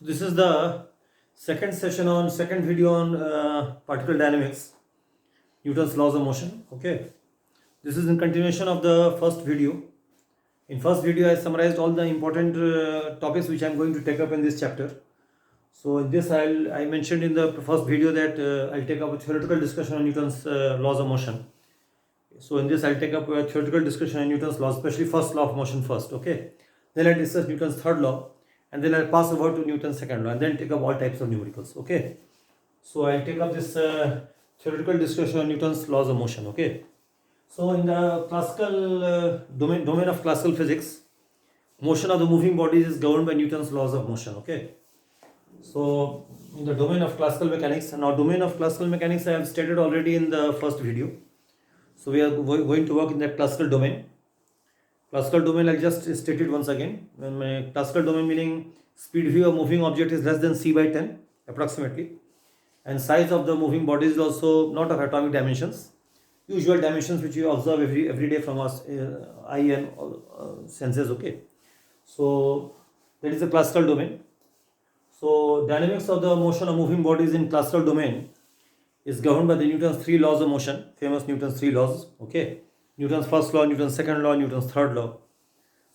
So this is the second video on particle dynamics, Newton's laws of motion. Okay, this is in continuation of the first video. In first video, I summarized all the important topics which I am going to take up in this chapter. So in this, I mentioned in the first video that I'll take up a theoretical discussion on Newton's laws of motion. So in this, I'll take up a theoretical discussion on Newton's laws, especially first law of motion first. Okay, then I'll discuss Newton's third law, and then I'll pass over to Newton's second law, and then take up all types of numericals. Okay, so I'll take up this theoretical discussion on Newton's laws of motion. Okay, so in the classical domain of classical physics, motion of the moving bodies is governed by Newton's laws of motion. Okay, so in the domain of classical mechanics, now domain of classical mechanics I have stated already in the first video. So we are going to work in that classical domain. Classical domain, I'll just state it once again. Classical domain meaning speed v of moving object is less than c by 10 approximately, and size of the moving body is also not of atomic dimensions, usual dimensions which you observe every day from us eye and senses. Okay, so that is the classical domain. So dynamics of the motion of moving bodies in classical domain is governed by the Newton's three laws of motion, famous Newton's three laws. Okay, Newton's first law, Newton's second law, Newton's third law.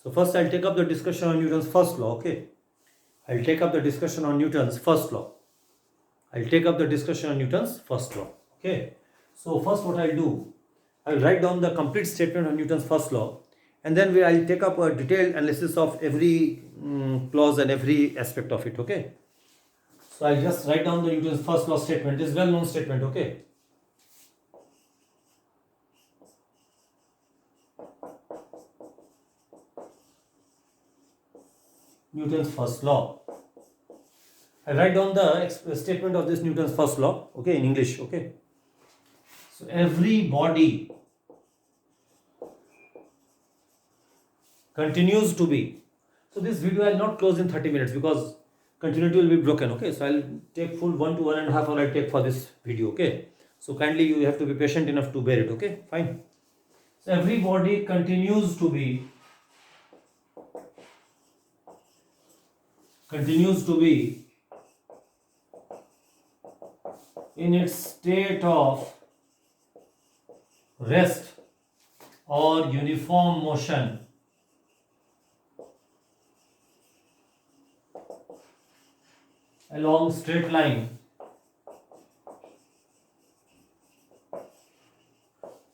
So first I'll take up the discussion on Newton's first law. Okay, I'll take up the discussion on Newton's first law. Okay, so first what I'll do, I'll write down the complete statement of Newton's first law, and then I'll take up a detailed analysis of every clause and every aspect of it. Okay, so I'll just write down the Newton's first law statement. This is well-known statement. Okay, Newton's first law. I write down the statement of this Newton's first law. Okay, in English. Okay, so every body continues to be. So this video I'll not close in 30 minutes because continuity will be broken. Okay, so I'll take full 1 to 1.5 hour I'll take for this video. Okay, so kindly you have to be patient enough to bear it. Okay, fine. So every body continues to be in its state of rest or uniform motion along straight line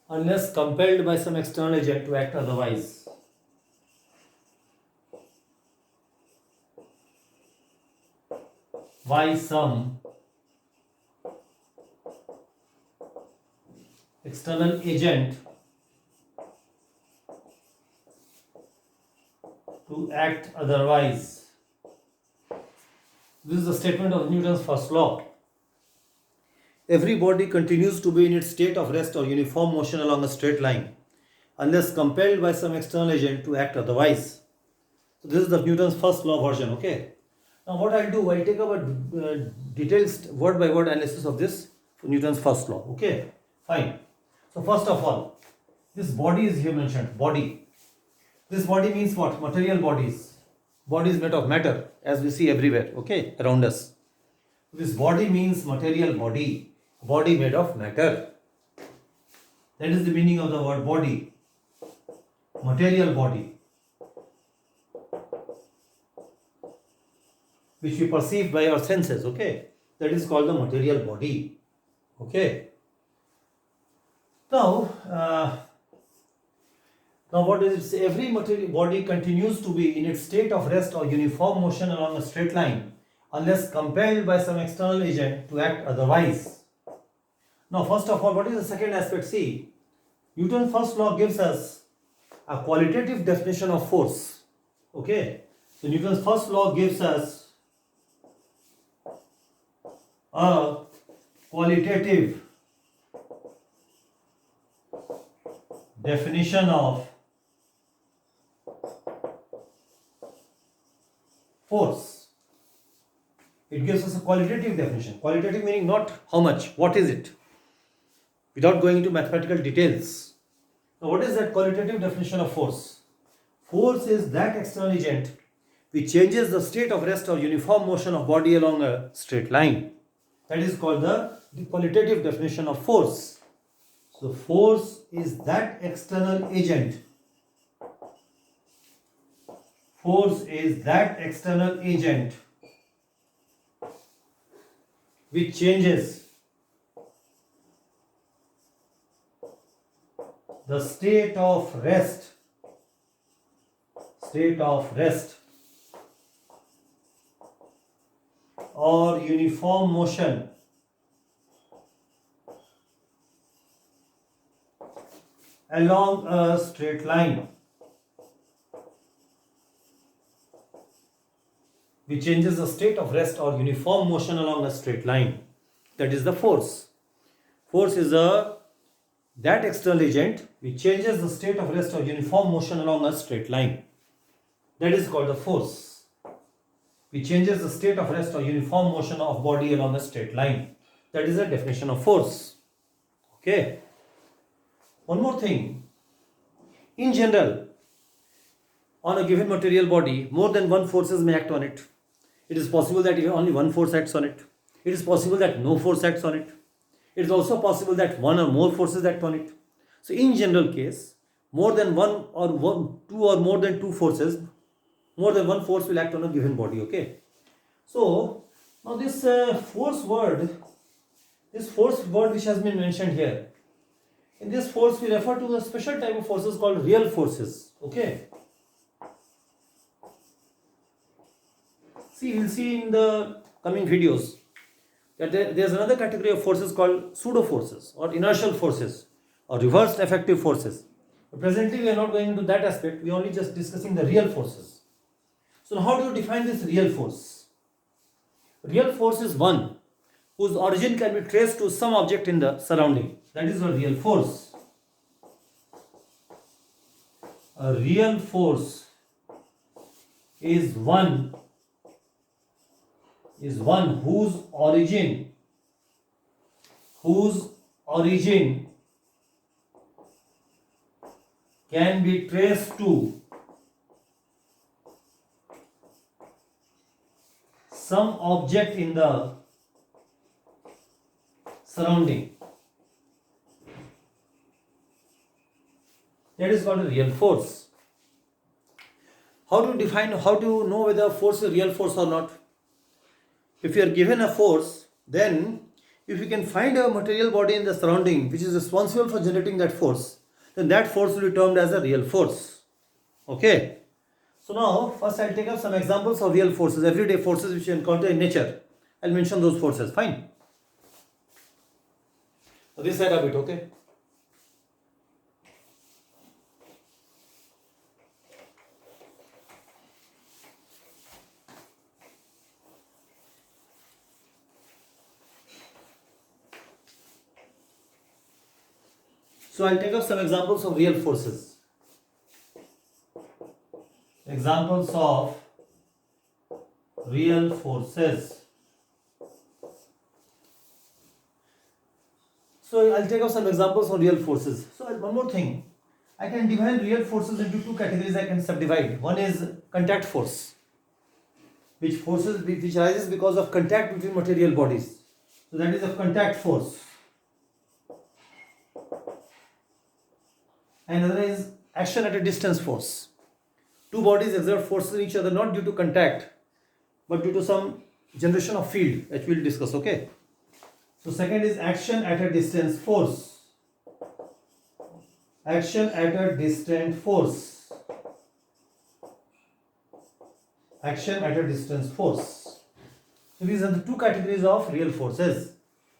unless compelled by some external agent to act otherwise. By some external agent to act otherwise. This is the statement of Newton's first law. Every body continues to be in its state of rest or uniform motion along a straight line unless compelled by some external agent to act otherwise. So this is the Newton's first law version. Okay. Now what I'll do, I'll take up a detailed word by word analysis of this for Newton's first law. Okay, fine. So first of all, this body is here mentioned, body. This body means what? Material bodies. Bodies made of matter, as we see everywhere, okay, around us. This body means material body, body made of matter. That is the meaning of the word body, material body, which we perceive by our senses. Okay, that is called the material body. Okay. Now what does it say? Every material body continues to be in its state of rest or uniform motion along a straight line unless compelled by some external agent to act otherwise. Now first of all, what is the second aspect? See, Newton's first law gives us a qualitative definition of force. Okay, so Newton's first law gives us a qualitative definition of force. It gives us a qualitative definition. Qualitative meaning not how much, what is it? Without going into mathematical details. Now what is that qualitative definition of force? Force is that external agent which changes the state of rest or uniform motion of body along a straight line. That is called the qualitative definition of force. So force is that external agent. Force is that external agent which changes the state of rest or uniform motion along a straight line, which changes the state of rest or uniform motion along a straight line. That is the force. Force is that external agent which changes the state of rest or uniform motion along a straight line. That is called the force, which changes the state of rest or uniform motion of body along a straight line. That is the definition of force. Okay. One more thing. In general, on a given material body, more than one forces may act on it. It is possible that only one force acts on it. It is possible that no force acts on it. It is also possible that one or more forces act on it. So in general case, more than two or more than two forces, more than one force will act on a given body. Okay. So now this force word which has been mentioned here, in this force we refer to a special type of forces called real forces. Okay. We'll see in the coming videos that there's another category of forces called pseudo forces or inertial forces or reversed effective forces. But presently we are not going into that aspect. We are only just discussing the real forces. So how do you define this real force? Real force is one whose origin can be traced to some object in the surrounding. That is a real force. A real force is one whose origin can be traced to some object in the surrounding. That is called a real force. How to know whether a force is a real force or not? If you are given a force, then if you can find a material body in the surrounding which is responsible for generating that force, then that force will be termed as a real force. Okay. So now first I'll take up some examples of real forces, everyday forces which you encounter in nature. I'll mention those forces. Fine. So this side of it, okay. So I'll take up some examples of real forces. Examples of real forces. So I'll take up some examples of real forces. So one more thing. I can divide real forces into two categories. I can subdivide. One is contact force, which arises because of contact between material bodies. So that is a contact force. And another is action at a distance force. Two bodies exert forces on each other not due to contact but due to some generation of field, which we will discuss. Okay. So second is action at a distance force. Action at a distant force. Action at a distance force. So these are the two categories of real forces.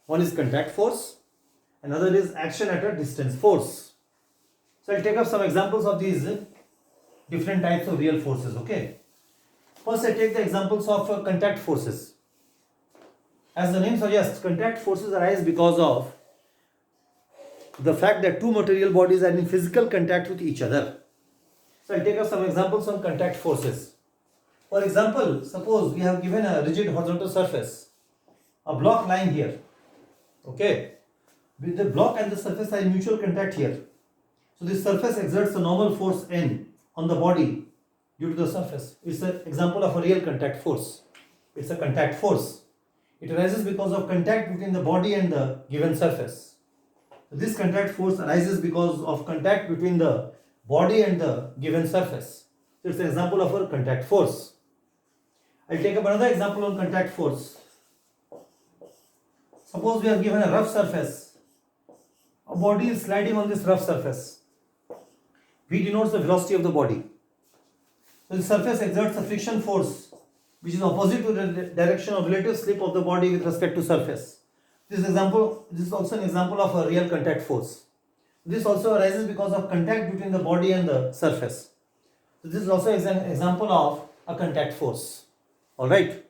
One is contact force, another is action at a distance force. So I'll take up some examples of these different types of real forces. Okay. First I take the examples of contact forces. As the name suggests, contact forces arise because of the fact that two material bodies are in physical contact with each other. So I'll take up some examples on contact forces. For example, suppose we have given a rigid horizontal surface, a block lying here. Okay. With the block and the surface are in mutual contact here. So this surface exerts a normal force N on the body due to the surface. It's an example of a real contact force. It's a contact force. It arises because of contact between the body and the given surface. So this contact force arises because of contact between the body and the given surface. So it's an example of a contact force. I'll take up another example on contact force. Suppose we are given a rough surface. A body is sliding on this rough surface. V denotes the velocity of the body. So the surface exerts a friction force which is opposite to the direction of relative slip of the body with respect to surface. This is also an example of a real contact force. This also arises because of contact between the body and the surface. So this is also an example of a contact force. Alright.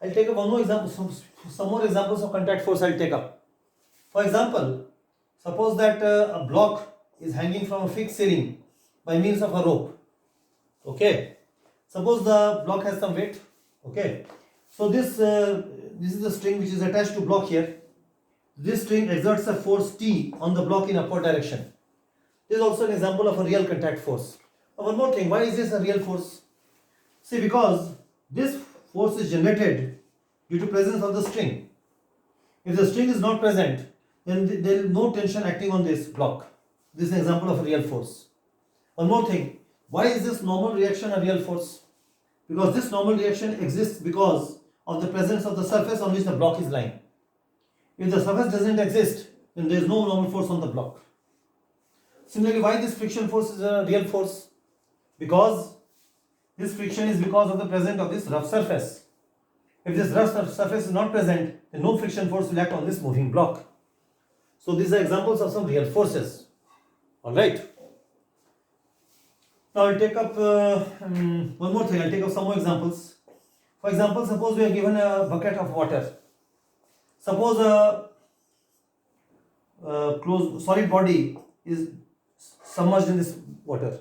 I'll take up one more example, some more examples of contact force I'll take up. For example, suppose that a block is hanging from a fixed ceiling by means of a rope. Okay. Suppose the block has some weight. Okay. So this is the string which is attached to block here. This string exerts a force T on the block in upward direction. This is also an example of a real contact force. Now one more thing, why is this a real force? See, because this force is generated due to presence of the string. If the string is not present, then there is no tension acting on this block. This is an example of a real force. One more thing, why is this normal reaction a real force? Because this normal reaction exists because of the presence of the surface on which the block is lying. If the surface doesn't exist, then there is no normal force on the block. Similarly, why this friction force is a real force? Because this friction is because of the presence of this rough surface. If this rough surface is not present, then no friction force will act on this moving block. So these are examples of some real forces. Alright. Now I'll take up one more thing. I'll take up some more examples. For example, suppose we are given a bucket of water. Suppose a closed solid body is submerged in this water.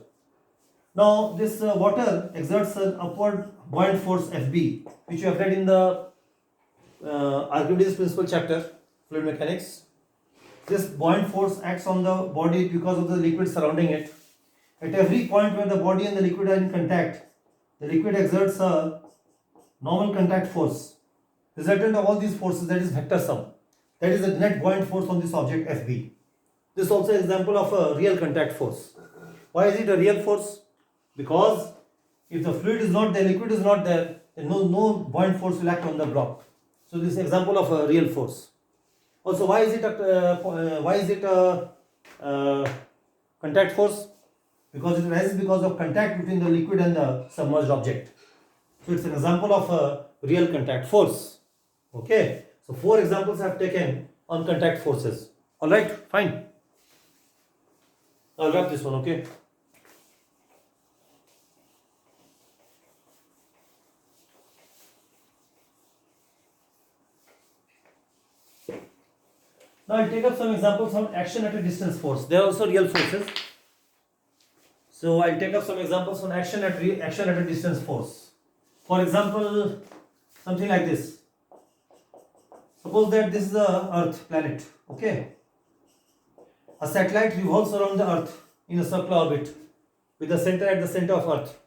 Now this water exerts an upward buoyant force Fb, which you have read in the Archimedes principle chapter, fluid mechanics. This buoyant force acts on the body because of the liquid surrounding it. At every point where the body and the liquid are in contact, the liquid exerts a normal contact force. Resultant of all these forces, that is vector sum. That is the net buoyant force on this object Fb. This is also an example of a real contact force. Why is it a real force? Because if the fluid is not there, liquid is not there, then no buoyant force will act on the block. So this is an example of a real force. Also, why is it a contact force? Because it arises because of contact between the liquid and the submerged object. So it's an example of a real contact force. Okay. So 4 examples I have taken on contact forces. Alright, fine. I'll wrap this one, okay. Now I'll take up some examples on action at a distance force. They are also real forces. So I'll take up some examples on action at a distance force. For example, something like this. Suppose that this is the Earth planet. Okay. A satellite revolves around the Earth in a circular orbit with the center at the center of Earth.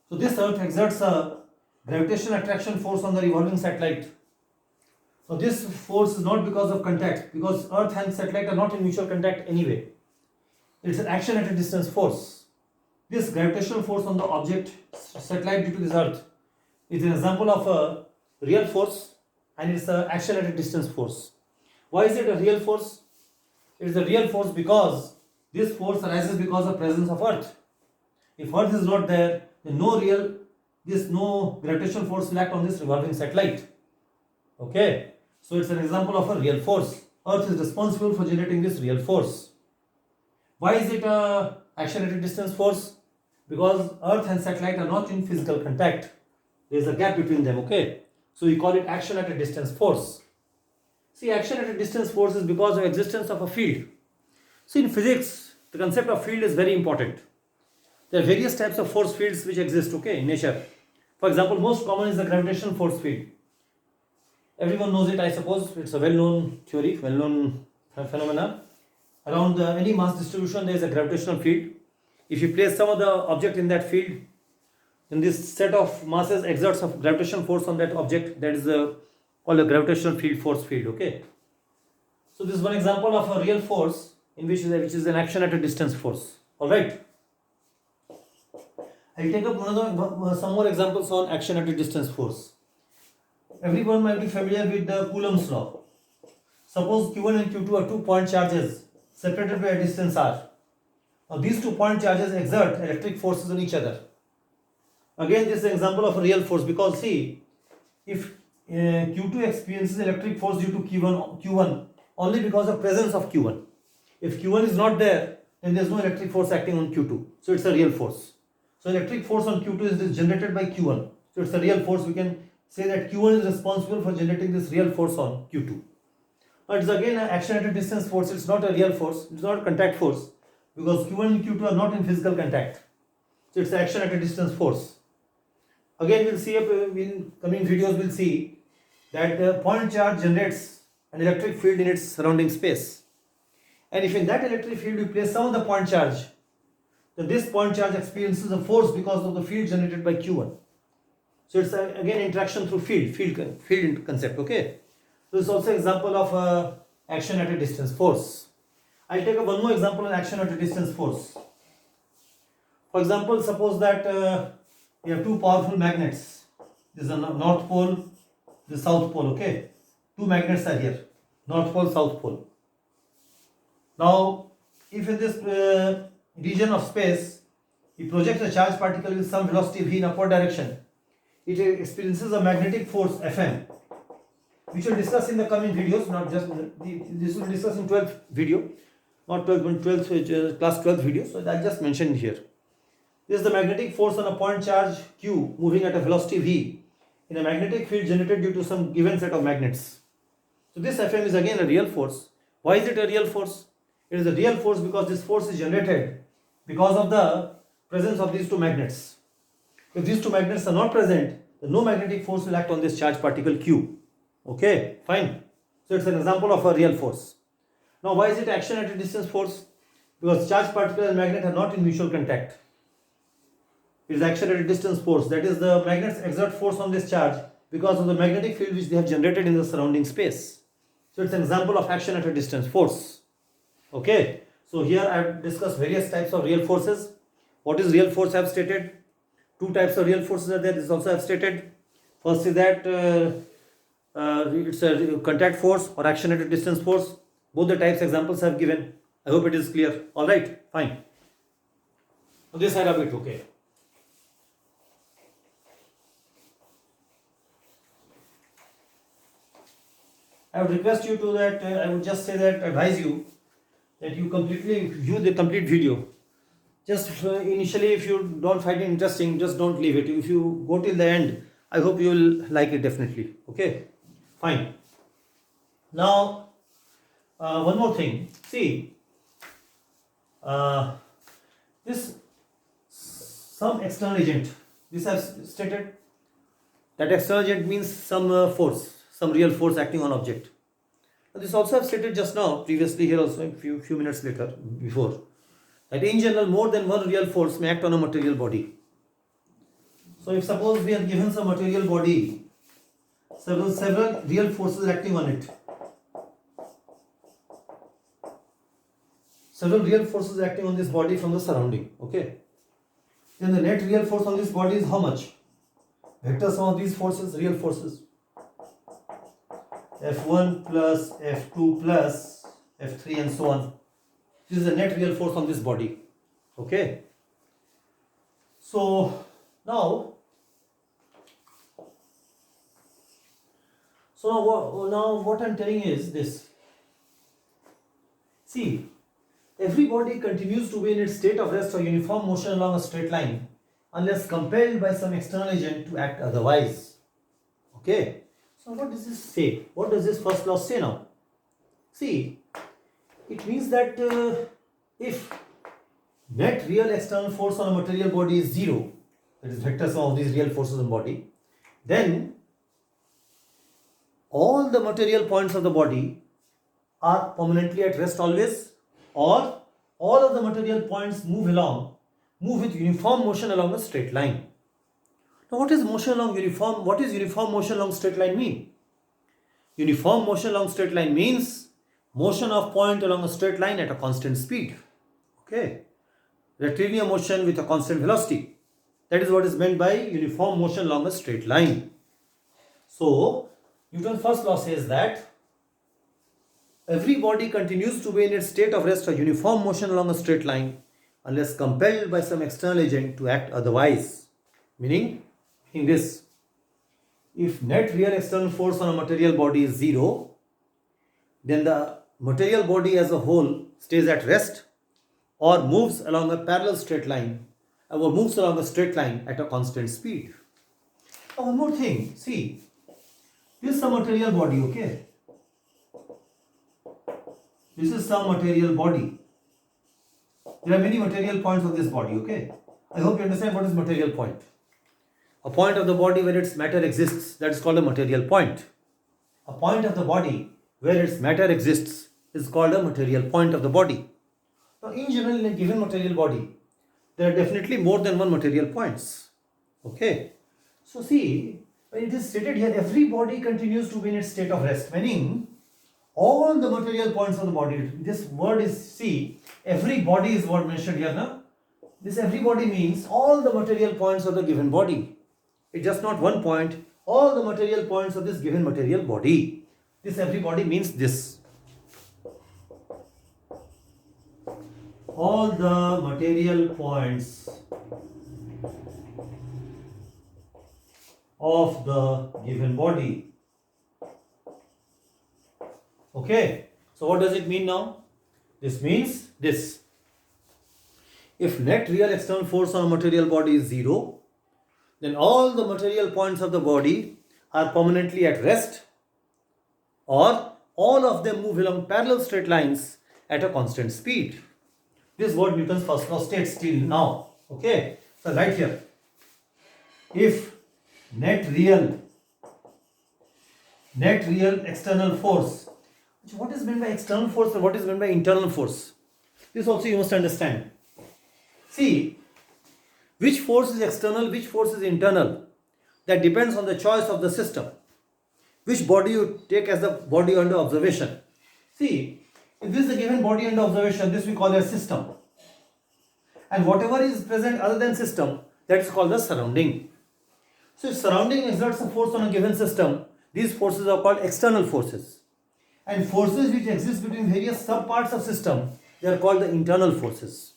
So this Earth exerts a gravitational attraction force on the revolving satellite. So this force is not because of contact, because Earth and satellite are not in mutual contact anyway. It's an action at a distance force. This gravitational force on the object satellite due to this Earth is an example of a real force, and it's an action at a distance force. Why is it a real force? It is a real force because this force arises because of presence of Earth. If Earth is not there, then no gravitational force will act on this revolving satellite. Okay, so it's an example of a real force. Earth is responsible for generating this real force. Why is it a action at a distance force? Because Earth and satellite are not in physical contact. There is a gap between them. Okay, so we call it action at a distance force. See, action at a distance force is because of existence of a field. So in physics, the concept of field is very important. There are various types of force fields which exist, okay, in nature. For example, most common is the gravitational force field. Everyone knows it, I suppose. It's a well-known theory, well-known phenomena. Around any mass distribution, there is a gravitational field. If you place some other object in that field, then this set of masses exerts a gravitational force on that object, that is called a gravitational field force field. Okay. So this is one example of a real force in which is an action at a distance force. All right. I'll take up some more examples on action at a distance force. Everyone might be familiar with the Coulomb's law. Suppose Q1 and Q2 are 2 point charges separated by a distance r. Now these 2 point charges exert electric forces on each other. Again, this is an example of a real force, because see, if Q2 experiences electric force due to Q1 only because of presence of Q1. If Q1 is not there, then there is no electric force acting on Q2. So it's a real force. So electric force on Q2 is generated by Q1. So it's a real force. We can say that Q1 is responsible for generating this real force on Q2. But it's again an action at a distance force. It's not a real force. It's not a contact force, because Q1 and Q2 are not in physical contact. So it's an action at a distance force. Again, we'll see in coming videos, we'll see that the point charge generates an electric field in its surrounding space. And if in that electric field we place some of the point charge, then this point charge experiences a force because of the field generated by Q1. So it's again interaction through field concept. Okay. So this is also an example of action at a distance force. I'll take one more example of action at a distance force. For example, suppose that we have 2 powerful magnets. This is a north pole, the south pole. Okay. 2 magnets are here, north pole, south pole. Now, if in this region of space we project a charged particle with some velocity v in upward direction, it experiences a magnetic force Fm, which we'll discuss in the coming videos. Not just this will be discussed in 12th video, not 12th, 12th class 12th video. So I'll just mention here. This is the magnetic force on a point charge q moving at a velocity v in a magnetic field generated due to some given set of magnets. So this Fm is again a real force. Why is it a real force? It is a real force because this force is generated because of the presence of these 2 magnets. If these 2 magnets are not present, then no magnetic force will act on this charged particle q. Okay, fine. So it's an example of a real force. Now why is it action at a distance force? Because charged particle and magnet are not in mutual contact. It is action at a distance force. That is, the magnets exert force on this charge because of the magnetic field which they have generated in the surrounding space. So it's an example of action at a distance force. Okay. So here I have discussed various types of real forces. What is real force I have stated. 2 types of real forces are there. This also I have stated. First is that it's a contact force or action at a distance force. Both the types examples I have given. I hope it is clear. Alright, fine. On this side of it, okay. I would request you to that, I would just say that, advise you that you completely view the complete video. Just initially, if you don't find it interesting, just don't leave it. If you go till the end, I hope you will like it definitely. Okay, fine. Now, one more thing. See, this some external agent. This I have stated that external agent means some force. Some real force acting on object. This also I have stated just now, previously here also, a few minutes later, before, that in general more than one real force may act on a material body. So if suppose we are given some material body, several real forces acting on it. Several real forces acting on this body from the surrounding. Okay. Then the net real force on this body is how much? Vector sum of these forces, real forces. F1 plus F2 plus F3 and so on. This is the net real force on this body. Okay. So now what I'm telling is this. See, every body continues to be in its state of rest or uniform motion along a straight line unless compelled by some external agent to act otherwise. Okay. So what does this say? What does this first law say now? See, it means that if net real external force on a material body is 0, that is vector sum of these real forces on body, then all the material points of the body are permanently at rest always, or all of the material points move with uniform motion along a straight line. Now what is motion along uniform? What is uniform motion along straight line mean? Uniform motion along straight line means motion of point along a straight line at a constant speed. Okay. Rectilinear motion with a constant velocity. That is what is meant by uniform motion along a straight line. So, Newton's first law says that every body continues to be in its state of rest or uniform motion along a straight line unless compelled by some external agent to act otherwise. Meaning this, if net real external force on a material body is zero, then the material body as a whole stays at rest or moves along a parallel straight line or moves along a straight line at a constant speed. Now one more thing, see, this is a material body, okay? This is some material body. There are many material points of this body, okay? I hope you understand what is material point. A point of the body where its matter exists, that is called a material point. A point of the body where its matter exists is called a material point of the body. Now, in general, in a given material body, there are definitely more than one material points. Okay. So, see, when it is stated here, every body continues to be in its state of rest, meaning all the material points of the body. This word is, see, every body is what mentioned here now. This every body means all the material points of the given body. It's just not one point, all the material points of this given material body. This every body means this. All the material points of the given body. Okay, so what does it mean now? This means this. If net real external force on a material body is zero, then all the material points of the body are permanently at rest or all of them move along parallel straight lines at a constant speed. This is what Newton's first law states till now. Okay, so right here, if net real external force, what is meant by external force and what is meant by internal force? This also you must understand. See, which force is external, which force is internal, that depends on the choice of the system. Which body you take as the body under observation. See, if this is a given body under observation, this we call a system. And whatever is present other than system, that is called the surrounding. So if surrounding exerts a force on a given system, these forces are called external forces. And forces which exist between various subparts of system, they are called the internal forces.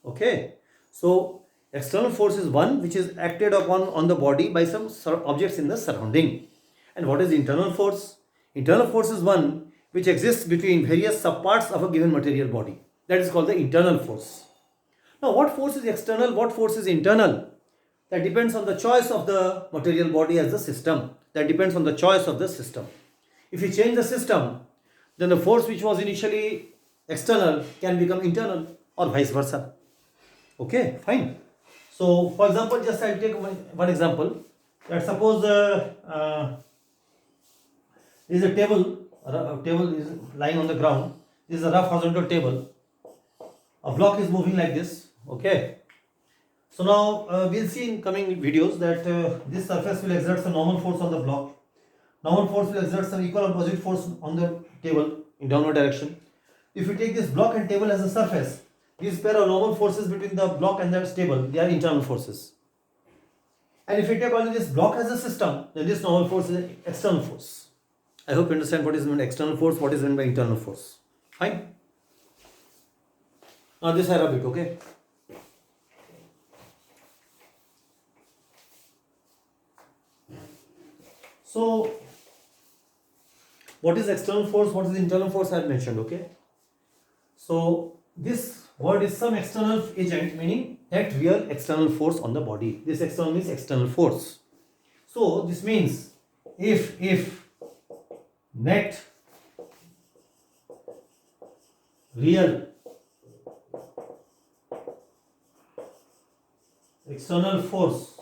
Okay. So external force is one which is acted upon on the body by some objects in the surrounding. And what is internal force? Internal force is one which exists between various subparts of a given material body. That is called the internal force. Now what force is external, what force is internal? That depends on the choice of the material body as the system. That depends on the choice of the system. If you change the system, then the force which was initially external can become internal or vice versa. Okay, fine. So, for example, just I'll take one example. That suppose there is a table is lying on the ground. This is a rough horizontal table. A block is moving like this. Okay. So now we'll see in coming videos that this surface will exert some normal force on the block. Normal force will exert some equal or opposite force on the table in downward direction. If you take this block and table as a surface, these pair of normal forces between the block and the table, they are internal forces. And if you take only this block as a system, then this normal force is an external force. I hope you understand what is meant by external force, what is meant by internal force. Fine. Now this I rub it, okay? So, what is external force, what is internal force I have mentioned, okay? So, this word is some external agent, meaning that real external force on the body. This external means external force. So, this means if net real external force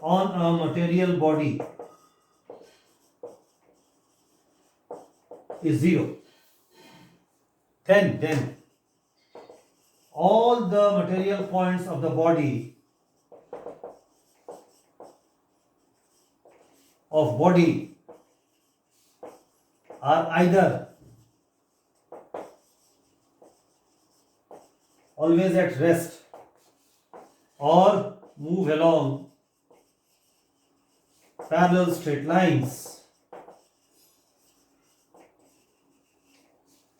on a material body is zero, then all the material points of the body of body are either always at rest or move along parallel straight lines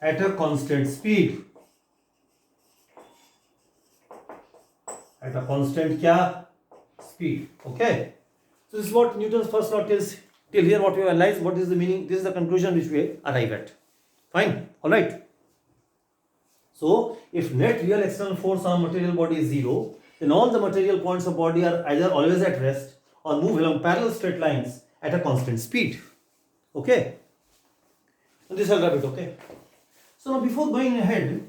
at a constant speed. At a constant speed. Okay. So this is what Newton's first law tells. Till here what we have analyzed, what is the meaning, this is the conclusion which we arrive at. Fine. Alright. So if net real external force on a material body is 0, then all the material points of body are either always at rest or move along parallel straight lines at a constant speed. Okay. So this I'll wrap it. Okay. So now before going ahead,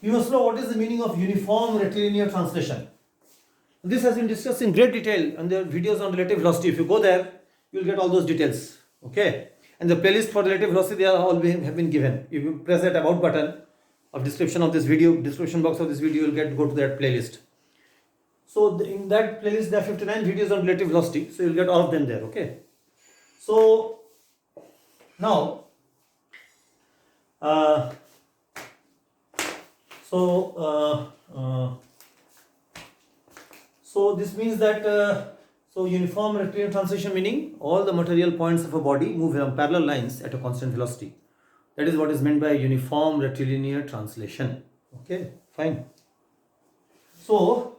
we must know what is the meaning of uniform rectilinear translation. This has been discussed in great detail and there are videos on relative velocity. If you go there, you will get all those details. Okay. And the playlist for relative velocity, they are all have been given. If you press that about button of description of this video, description box of this video, you will go to that playlist. So in that playlist there are 59 videos on relative velocity. So you will get all of them there. Okay. So now so this means that so uniform rectilinear translation meaning all the material points of a body move along parallel lines at a constant velocity. That is what is meant by uniform rectilinear translation. Okay, fine. So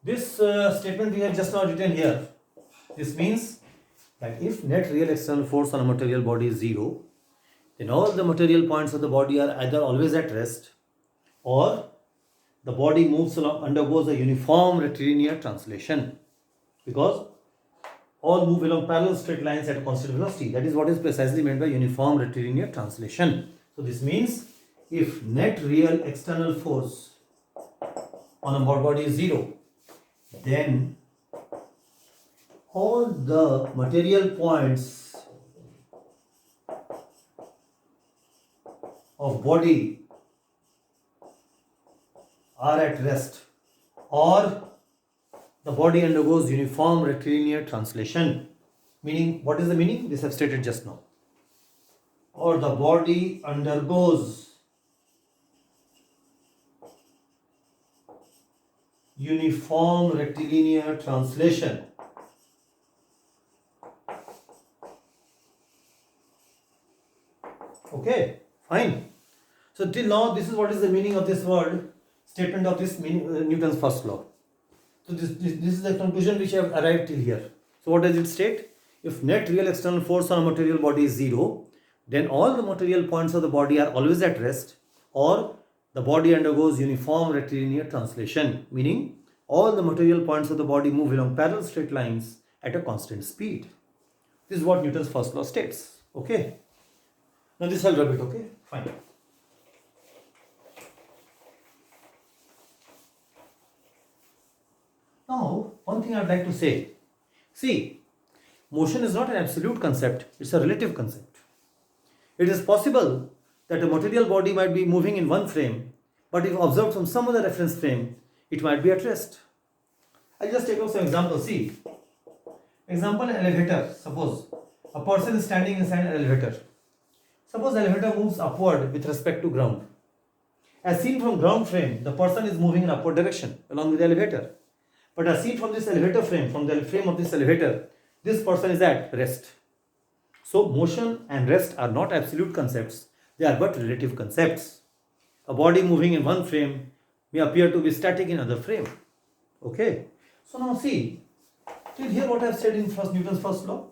this statement we have just now written here. This means that if net real external force on a material body is 0, then all the material points of the body are either always at rest or the body moves along, undergoes a uniform rectilinear translation, because all move along parallel straight lines at a constant velocity. That is what is precisely meant by uniform rectilinear translation. So this means if net real external force on a body is 0, then all the material points of body are at rest or the body undergoes uniform rectilinear translation. Meaning, what is the meaning? This I have stated just now. Or the body undergoes uniform rectilinear translation. Okay, fine. So till now, this is what is the meaning of this word, statement of this Newton's first law. So this is the conclusion which I have arrived till here. So what does it state? If net real external force on a material body is 0, then all the material points of the body are always at rest or the body undergoes uniform rectilinear translation. Meaning all the material points of the body move along parallel straight lines at a constant speed. This is what Newton's first law states. Okay. Now this I'll rub it. Okay. Fine. Now, one thing I'd like to say. See, motion is not an absolute concept, it's a relative concept. It is possible that a material body might be moving in one frame, but if observed from some other reference frame, it might be at rest. I'll just take up some examples. See, example, an elevator. Suppose a person is standing inside an elevator. Suppose the elevator moves upward with respect to ground. As seen from ground frame, the person is moving in upward direction along with the elevator. But as seen from this elevator frame, from the frame of this elevator, this person is at rest. So motion and rest are not absolute concepts, they are but relative concepts. A body moving in one frame may appear to be static in another frame. Okay. So now see, till here what I have said in Newton's first law.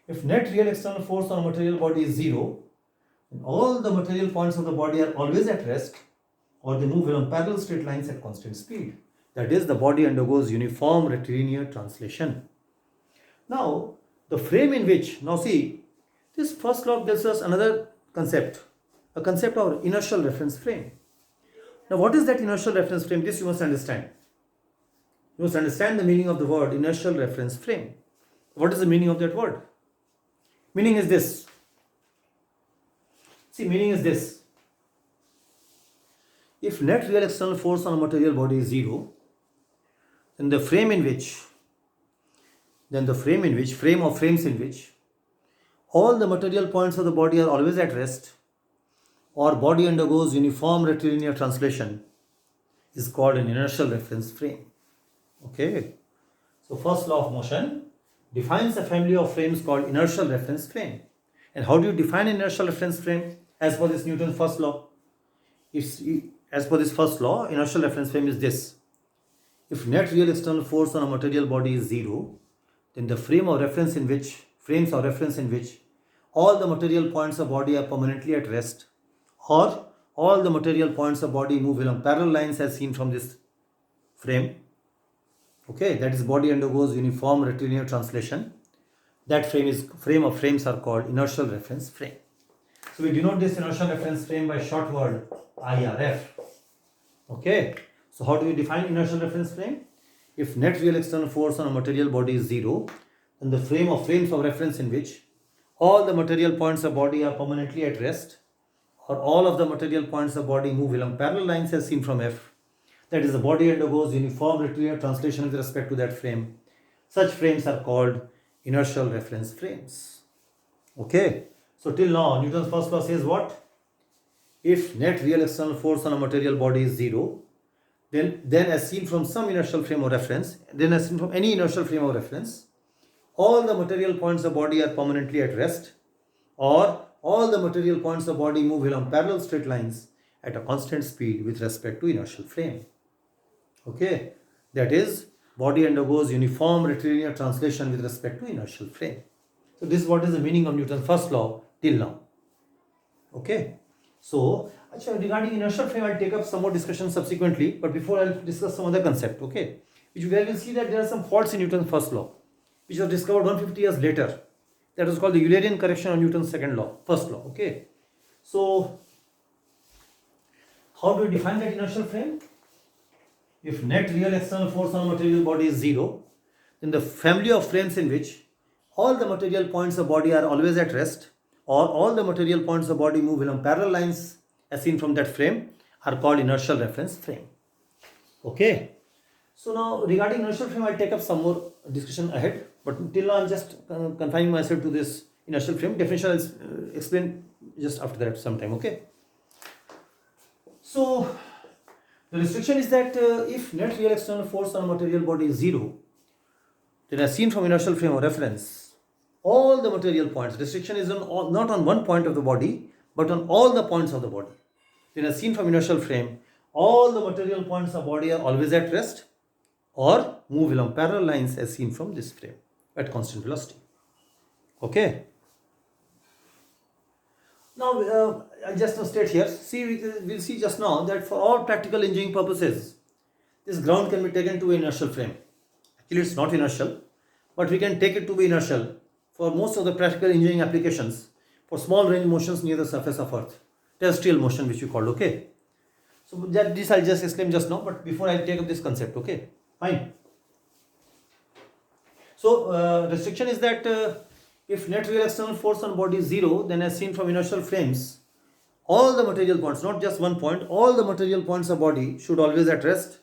If net real external force on a material body is 0, then all the material points of the body are always at rest or they move along parallel straight lines at constant speed. That is, the body undergoes uniform rectilinear translation. Now, the frame in which, now see, this first law gives us another concept, a concept of inertial reference frame. Now, what is that inertial reference frame? This you must understand. You must understand the meaning of the word inertial reference frame. What is the meaning of that word? Meaning is this. See, meaning is this. If net real external force on a material body is 0, then the frame in which then the frame or frames in which all the material points of the body are always at rest or body undergoes uniform rectilinear translation is called an inertial reference frame. Okay. So first law of motion defines a family of frames called inertial reference frame. And how do you define inertial reference frame? As per this Newton's first law. As per this first law, inertial reference frame is this. If net real external force on a material body is zero, then the frames of reference in which all the material points of body are permanently at rest, or all the material points of body move along parallel lines as seen from this frame. Okay, that is body undergoes uniform rectilinear translation. That frame of frames are called inertial reference frame. So we denote this inertial reference frame by short word IRF. Okay. So how do we define inertial reference frame? If net real external force on a material body is zero, then the frames of reference in which all the material points of body are permanently at rest, or all of the material points of body move along parallel lines as seen from F. That is, the body undergoes uniform rectilinear translation with respect to that frame. Such frames are called inertial reference frames. Okay. So till now, Newton's first law says what? If net real external force on a material body is zero, then as seen from some inertial frame of reference, then as seen from any inertial frame of reference, all the material points of body are permanently at rest, or all the material points of body move along parallel straight lines at a constant speed with respect to inertial frame. Okay, that is, body undergoes uniform rectilinear translation with respect to inertial frame. So this is what is the meaning of Newton's first law till now. Okay, so regarding inertial frame, I'll take up some more discussion subsequently, but before I'll discuss some other concept. Okay, where we'll see that there are some faults in Newton's first law, which was discovered 150 years later. That was called the Eulerian correction of Newton's first law. Okay, so how do we define that inertial frame? If net real external force on a material body is zero, then the family of frames in which all the material points of body are always at rest, or all the material points of body move along parallel lines as seen from that frame are called inertial reference frame. Okay. So now regarding inertial frame, I'll take up some more discussion ahead, but till now I'm just confining myself to this inertial frame. Definition I'll explain just after that sometime. Okay. So the restriction is that if net real external force on a material body is zero, then as seen from inertial frame of reference, all the material points, restriction is not on one point of the body, but on all the points of the body. Then as seen from inertial frame, all the material points of body are always at rest or move along parallel lines as seen from this frame at constant velocity. Okay. Now, I'll just state here, we'll see just now that for all practical engineering purposes, this ground can be taken to an inertial frame. Actually, it's not inertial, but we can take it to be inertial for most of the practical engineering applications for small range motions near the surface of Earth, terrestrial motion which we called. Okay. So this I'll just explain just now, but before I take up this concept. Okay, fine. So restriction is that if net real external force on body is zero, then as seen from inertial frames, all the material points, not just one point, all the material points of body should always at rest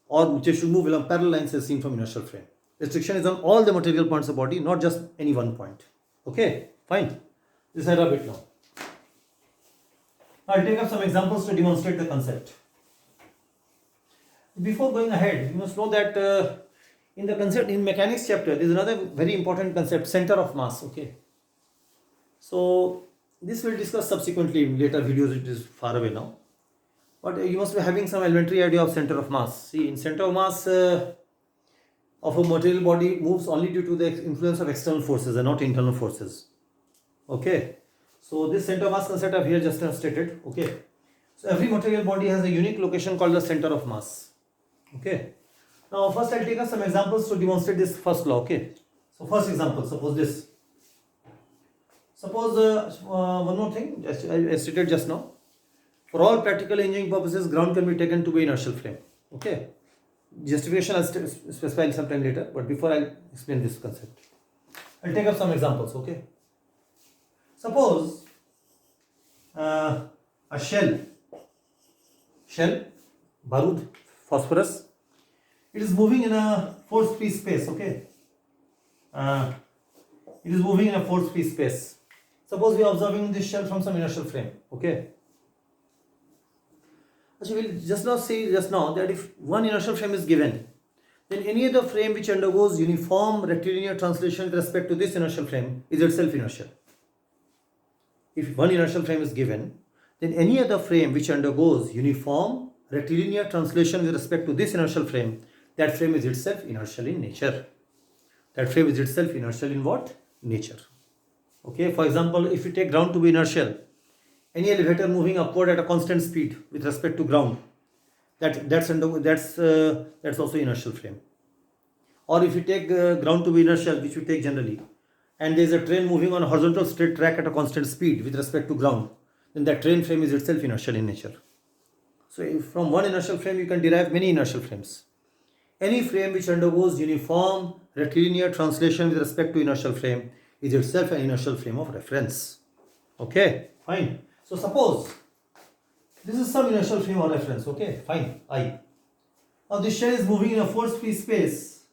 or they should move along parallel lines as seen from inertial frame. Restriction is on all the material points of body, not just any one point. Okay, fine. This I rub it now. I'll take up some examples to demonstrate the concept. Before going ahead, you must know that in the concept in mechanics chapter, there is another very important concept, center of mass. Okay. So this we'll discuss subsequently in later videos. It is far away now, but you must be having some elementary idea of center of mass. See, in center of mass of a material body moves only due to the influence of external forces and not internal forces. Okay. So this center of mass concept I've here just stated. Okay. So every material body has a unique location called the center of mass. Okay. Now first I'll take up some examples to demonstrate this first law. Okay. So first example, suppose this. Suppose one more thing, I stated just now. For all practical engineering purposes, ground can be taken to be inertial frame. Okay. Justification I'll specify sometime later, but before I'll explain this concept, I'll take up some examples. Okay. Suppose a shell, barud, phosphorus, it is moving in a force-free space. Okay. it is moving in a force-free space. Suppose we are observing this shell from some inertial frame. Okay. So we'll just now say that if one inertial frame is given, then any other frame which undergoes uniform rectilinear translation with respect to this inertial frame is itself inertial. If one inertial frame is given, then any other frame which undergoes uniform rectilinear translation with respect to this inertial frame, that frame is itself inertial in nature. That frame is itself inertial in what? Nature. Okay, for example, if we take ground to be inertial, any elevator moving upward at a constant speed with respect to ground, that's also inertial frame. Or if you take ground to be inertial, which we take generally, and there is a train moving on a horizontal straight track at a constant speed with respect to ground, then that train frame is itself inertial in nature. So if from one inertial frame you can derive many inertial frames. Any frame which undergoes uniform rectilinear translation with respect to inertial frame is itself an inertial frame of reference. Okay, fine. So suppose this is some inertial frame of reference. Okay, fine, I. Now this shell is moving in a force-free space.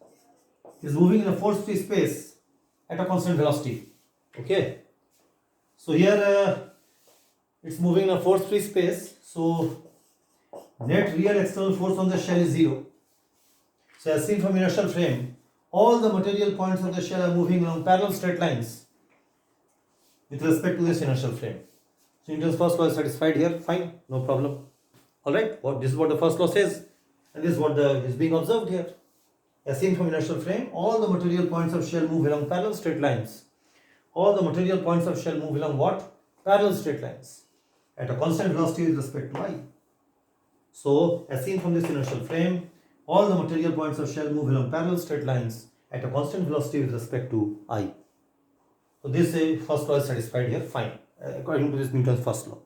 It is moving in a force-free space at a constant velocity. Okay. So here it's moving in a force-free space. So net real external force on the shell is 0. So as seen from inertial frame, all the material points of the shell are moving along parallel straight lines with respect to this inertial frame. So Newton's first law is satisfied here. Fine, no problem. Alright, this is what the first law says, and this is what is being observed here. As seen from inertial frame, all the material points of shell move along parallel straight lines. All the material points of shell move along what? Parallel straight lines at a constant velocity with respect to I. So as seen from this inertial frame, all the material points of shell move along parallel straight lines at a constant velocity with respect to I. So this first law is satisfied here. Fine, according to this Newton's first law.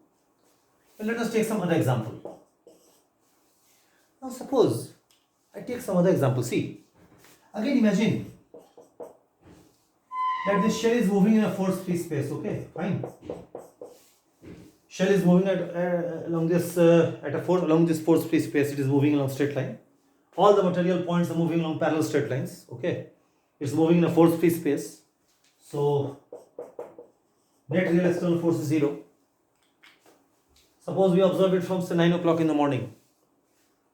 And let us take some other example. Now suppose I take some other example. See, again imagine that this shell is moving in a force-free space. Okay, fine. Shell is moving along this force-free space. It is moving along straight line. All the material points are moving along parallel straight lines. Okay, it's moving in a force-free space. So net real external force is 0. Suppose we observe it from say 9 o'clock in the morning.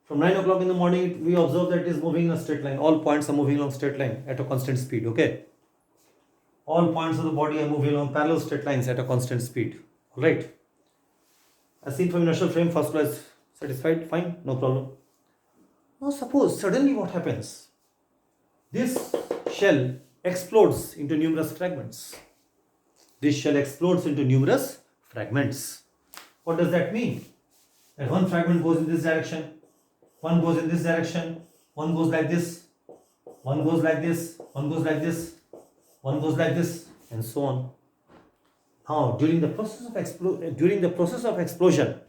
From 9 o'clock in the morning, we observe that it is moving in a straight line. All points are moving along straight line at a constant speed. Okay, all points of the body are moving along parallel straight lines at a constant speed. All right. As seen from inertial frame, first law is satisfied. Fine, no problem. Now suppose suddenly what happens? This shell explodes into numerous fragments. This shell explodes into numerous fragments. What does that mean? That one fragment goes in this direction, one goes in this direction, one goes like this, one goes like this, one goes like this, one goes like this, and so on. Now, during the process of explosion,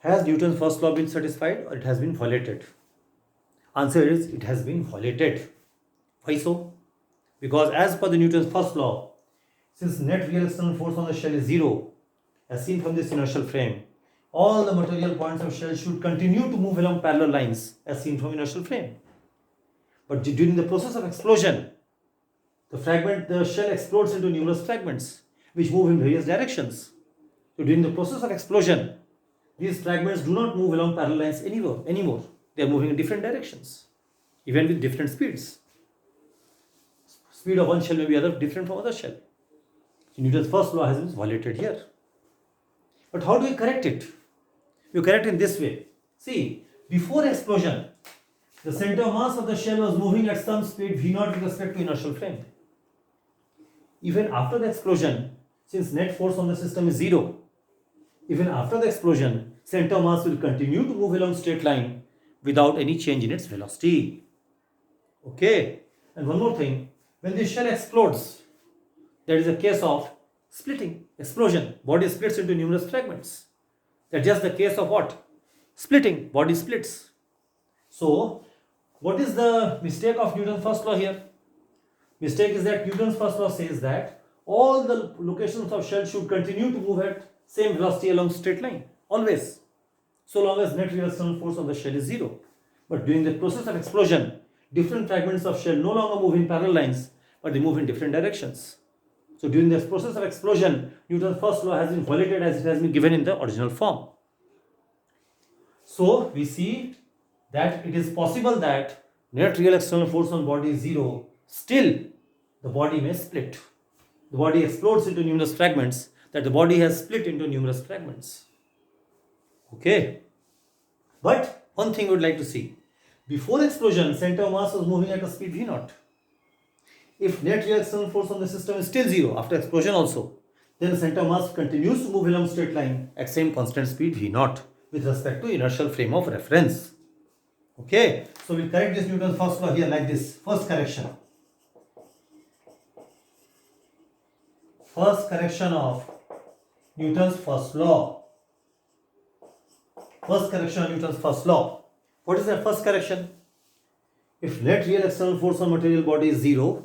has Newton's first law been satisfied or it has been violated? Answer is it has been violated. Why so? Because as per the Newton's first law, since net real external force on the shell is 0, as seen from this inertial frame, all the material points of shell should continue to move along parallel lines as seen from inertial frame. But during the process of explosion, the shell explodes into numerous fragments which move in various directions. So during the process of explosion, these fragments do not move along parallel lines anymore. They are moving in different directions, even with different speeds. Speed of one shell may be different from other shell. So Newton's first law has been violated here. But how do we correct it? We correct in this way. See, before explosion, the center of mass of the shell was moving at some speed v0 with respect to inertial frame. Even after the explosion, since net force on the system is 0, even after the explosion, center mass will continue to move along straight line without any change in its velocity. Okay, and one more thing, when the shell explodes, there is a case of splitting, explosion. Body splits into numerous fragments. That's just the case of what? Splitting, body splits. So, what is the mistake of Newton's first law here? Mistake is that Newton's first law says that all the locations of shell should continue to move at same velocity along straight line, always, so long as net real external force on the shell is 0. But during the process of explosion, different fragments of shell no longer move in parallel lines, but they move in different directions. So during this process of explosion, Newton's first law has been violated as it has been given in the original form. So we see that it is possible that net real external force on body is 0, still the body may split. The body explodes into numerous fragments, that the body has split into numerous fragments. Okay. But one thing we would like to see. Before explosion, center of mass was moving at a speed v0. If net real external force on the system is still 0 after explosion also, then the center of mass continues to move along straight line at same constant speed v0 with respect to inertial frame of reference. Okay, so we'll correct this Newton's first law here like this. First correction. First correction of Newton's first law. First correction of Newton's first law. What is the first correction? If net real external force on material body is 0,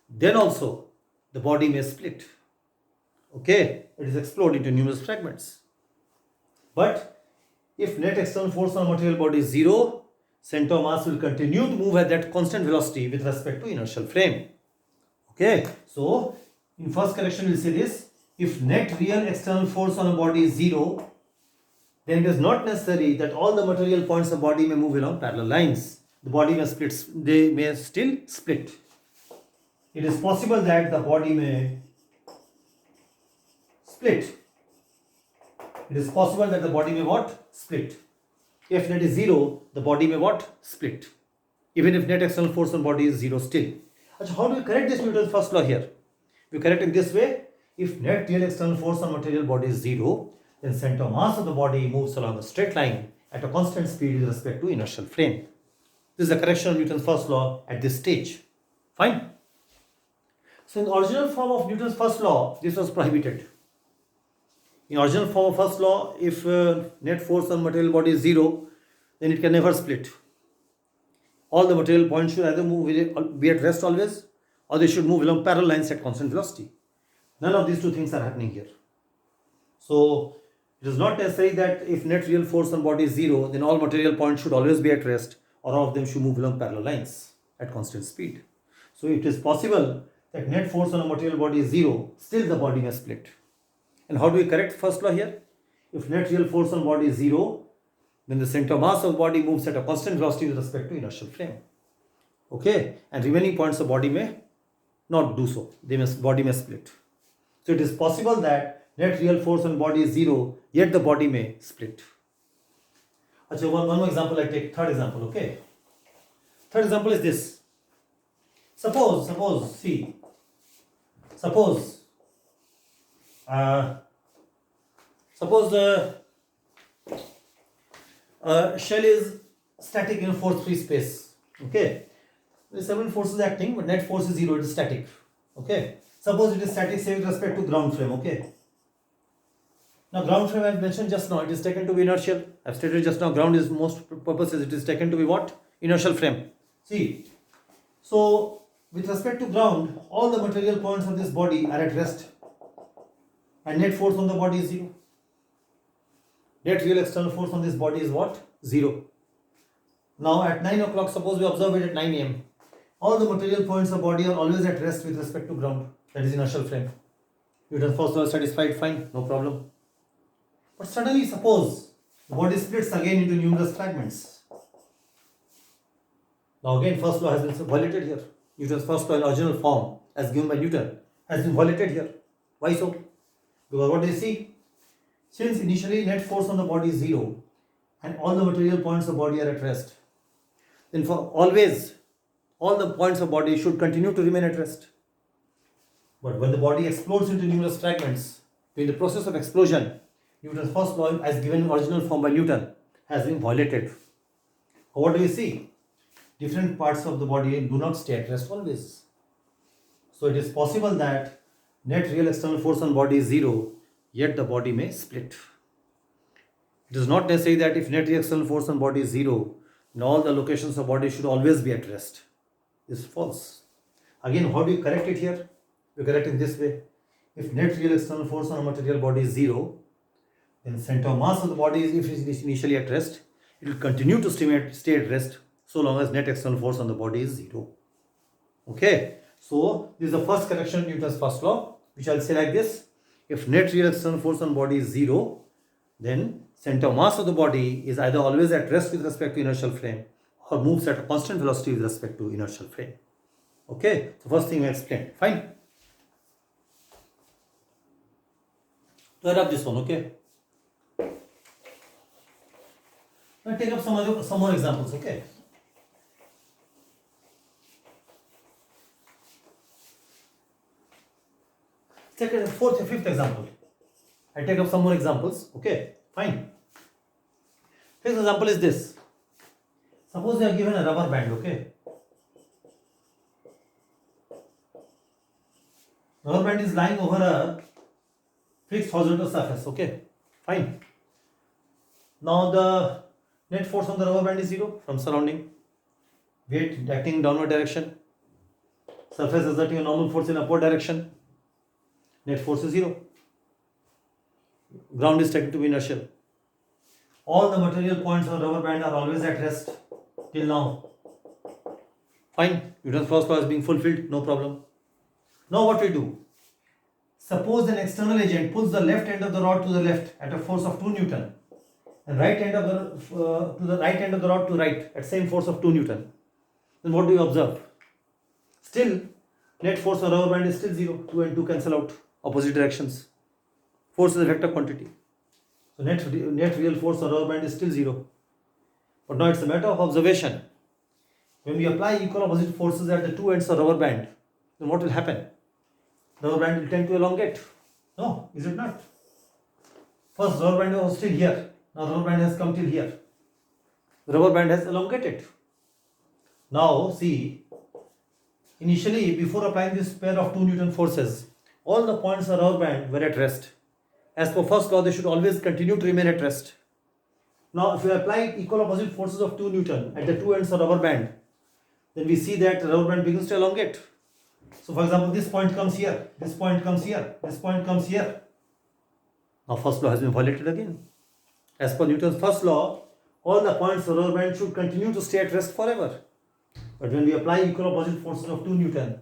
then also the body may split. Okay, it is explode into numerous fragments. But if net external force on material body is 0, center of mass will continue to move at that constant velocity with respect to inertial frame. Okay, so in first correction we will say this: if net real external force on a body is 0, then it is not necessary that all the material points of body may move along parallel lines. The body may split, they may still split. It is possible that the body may split. It is possible that the body may what? Split. If net is 0, the body may what? Split. Even if net external force on body is 0 still. How do we correct this Newton's first law here? We correct it this way: if net real external force on material body is 0, then center of mass of the body moves along a straight line at a constant speed with respect to inertial frame. This is the correction of Newton's first law at this stage. Fine. So in the original form of Newton's first law, this was prohibited. In original form of first law, if net force on material body is 0, then it can never split. All the material points should either be at rest always, or they should move along parallel lines at constant velocity. None of these two things are happening here. So it is not necessary that if net real force on body is 0, then all material points should always be at rest, or all of them should move along parallel lines at constant speed. So it is possible that net force on a material body is 0, still the body may split. And how do we correct first law here? If net real force on body is 0, then the center of mass of body moves at a constant velocity with respect to inertial frame. Okay, and remaining points of body may not do so. Body may split. So it is possible that net real force on body is 0, yet the body may split. One more example I take. Third example. Okay. Third example is this. Suppose the shell is static in force-free space. Okay. There are several forces acting, but net force is 0, it is static. Okay. Suppose it is static, say, with respect to ground frame. Okay. Now, ground frame I have mentioned just now, it is taken to be inertial. I have stated just now, ground is most purposes, it is taken to be what? Inertial frame. See. So, with respect to ground, all the material points of this body are at rest. And net force on the body is 0. Net real external force on this body is what? 0. Now at 9 o'clock, suppose we observe it at 9 am. All the material points of body are always at rest with respect to ground. That is inertial frame. Newton's first law is satisfied, fine, no problem. But suddenly suppose the body splits again into numerous fragments. Now again first law has been violated here. Newton's first law in original form as given by Newton has been violated here. Why so? Because what do you see? Since initially net force on the body is 0 and all the material points of body are at rest, then for always all the points of body should continue to remain at rest. But when the body explodes into numerous fragments, during the process of explosion, Newton's first law as given in original form by Newton has been violated. What do we see? Different parts of the body do not stay at rest always. So it is possible that net real external force on body is 0, yet the body may split. It is not necessary that if net real external force on body is 0, then all the locations of body should always be at rest. This is false. Again, how do you correct it here? We correct it this way. If net real external force on a material body is 0, then center of mass of the body is, if it is initially at rest, it will continue to stay at rest so long as net external force on the body is 0. Okay. So this is the first correction to Newton's first law, which I'll say like this. If net real external force on body is 0, then center of mass of the body is either always at rest with respect to inertial frame or moves at a constant velocity with respect to inertial frame. Okay, so first thing I explained. Fine. To add up this one, okay. Now take up some more examples, okay. Second, fourth, fifth example. I take up some more examples, okay. Fine. Fifth example is this. Suppose they are given a rubber band, okay. Rubber band is lying over a fixed horizontal surface, okay. Fine. Now the net force on the rubber band is 0 from surrounding. Weight acting in downward direction. Surface exerting a normal force in upward direction. Net force is 0. Ground is taken to be inertial. All the material points on the rubber band are always at rest till now. Fine. Newton's first law is being fulfilled, no problem. Now what we do? Suppose an external agent pulls the left end of the rod to the left at a force of 2 Newton and right end of the to the right end of the rod to right at same force of 2 Newton. Then what do you observe? Still, net force on rubber band is still 0. 2 and 2 cancel out, opposite directions. Force is a vector quantity. So net real force on rubber band is still 0. But now it's a matter of observation. When we apply equal opposite forces at the two ends of rubber band, then what will happen? Rubber band will tend to elongate. No, is it not? First rubber band was still here. Now rubber band has come till here. The rubber band has elongated. Now see, initially before applying this pair of 2 Newton forces, all the points of rubber band were at rest. As per first law, they should always continue to remain at rest. Now if we apply equal opposite forces of 2 Newton at the two ends of rubber band, then we see that the rubber band begins to elongate. So for example, this point comes here, this point comes here, this point comes here. Now first law has been violated again. As per Newton's first law, all the points of the rubber band should continue to stay at rest forever. But when we apply equal opposite forces of 2 Newton,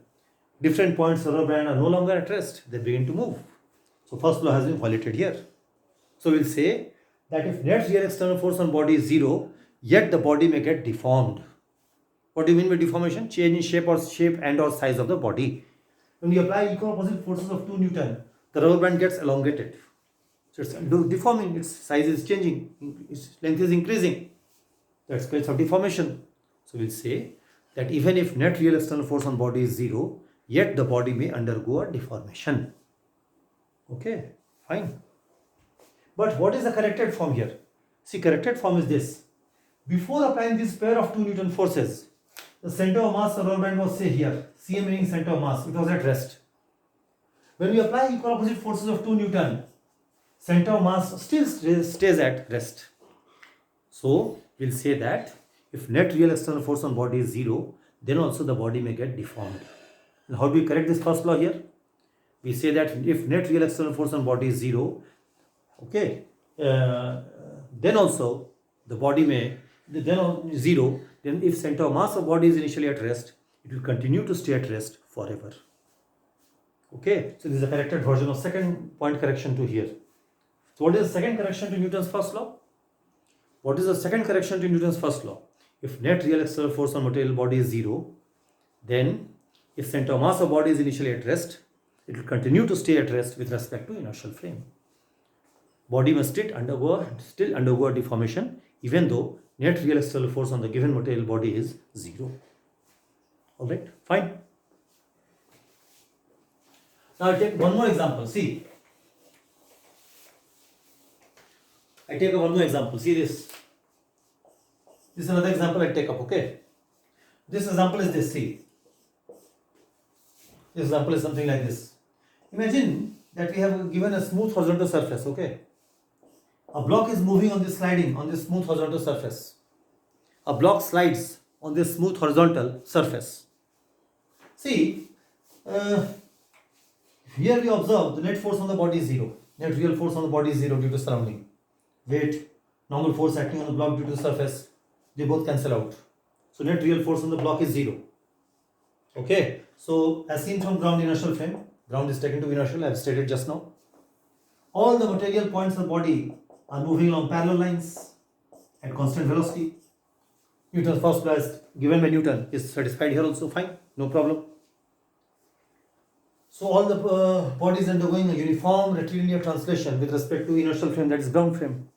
different points of the rubber band are no longer at rest, they begin to move. So first law has been violated here. So we'll say that if net real external force on body is 0, yet the body may get deformed. What do you mean by deformation? Change in shape and or size of the body. When we apply equal opposite forces of 2 Newton, the rubber band gets elongated. So it's deforming, its size is changing, its length is increasing. That's case of deformation. So we'll say that even if net real external force on body is 0, yet the body may undergo a deformation. Okay, fine. But what is the corrected form here? See, corrected form is this. Before applying this pair of 2 Newton forces, the center of mass of rubber band was say here, CM meaning center of mass, it was at rest. When we apply equal opposite forces of 2 Newton, center of mass still stays at rest. So we'll say that if net real external force on body is 0, then also the body may get deformed. And how do we correct this first law here? We say that if net real external force on body is 0, okay, then also the body may, then on 0, then if center of mass of body is initially at rest, it will continue to stay at rest forever. Okay, so this is a corrected version of second point correction to here. So what is the second correction to Newton's first law? What is the second correction to Newton's first law? If net real external force on material body is 0, then if center of mass of body is initially at rest, it will continue to stay at rest with respect to inertial frame. Body must still undergo a deformation even though net real external force on the given material body is 0. Alright, fine. Now I'll take one more example. See, I take one more example. See this. This is another example I take up, okay? This example is this, see. This example is something like this. Imagine that we have given a smooth horizontal surface, okay? A block is moving on this sliding on this smooth horizontal surface. A block slides on this smooth horizontal surface. See, here we observe the net force on the body is 0. Net real force on the body is 0 due to surrounding. Weight, normal force acting on the block due to the surface, they both cancel out. So net real force on the block is 0. Okay, so as seen from ground inertial frame, ground is taken to inertial, I have stated just now. All the material points of the body are moving along parallel lines at constant velocity. Newton's first law is given by Newton is satisfied here also, fine, no problem. So all the bodies undergoing a uniform rectilinear translation with respect to inertial frame, that is ground frame.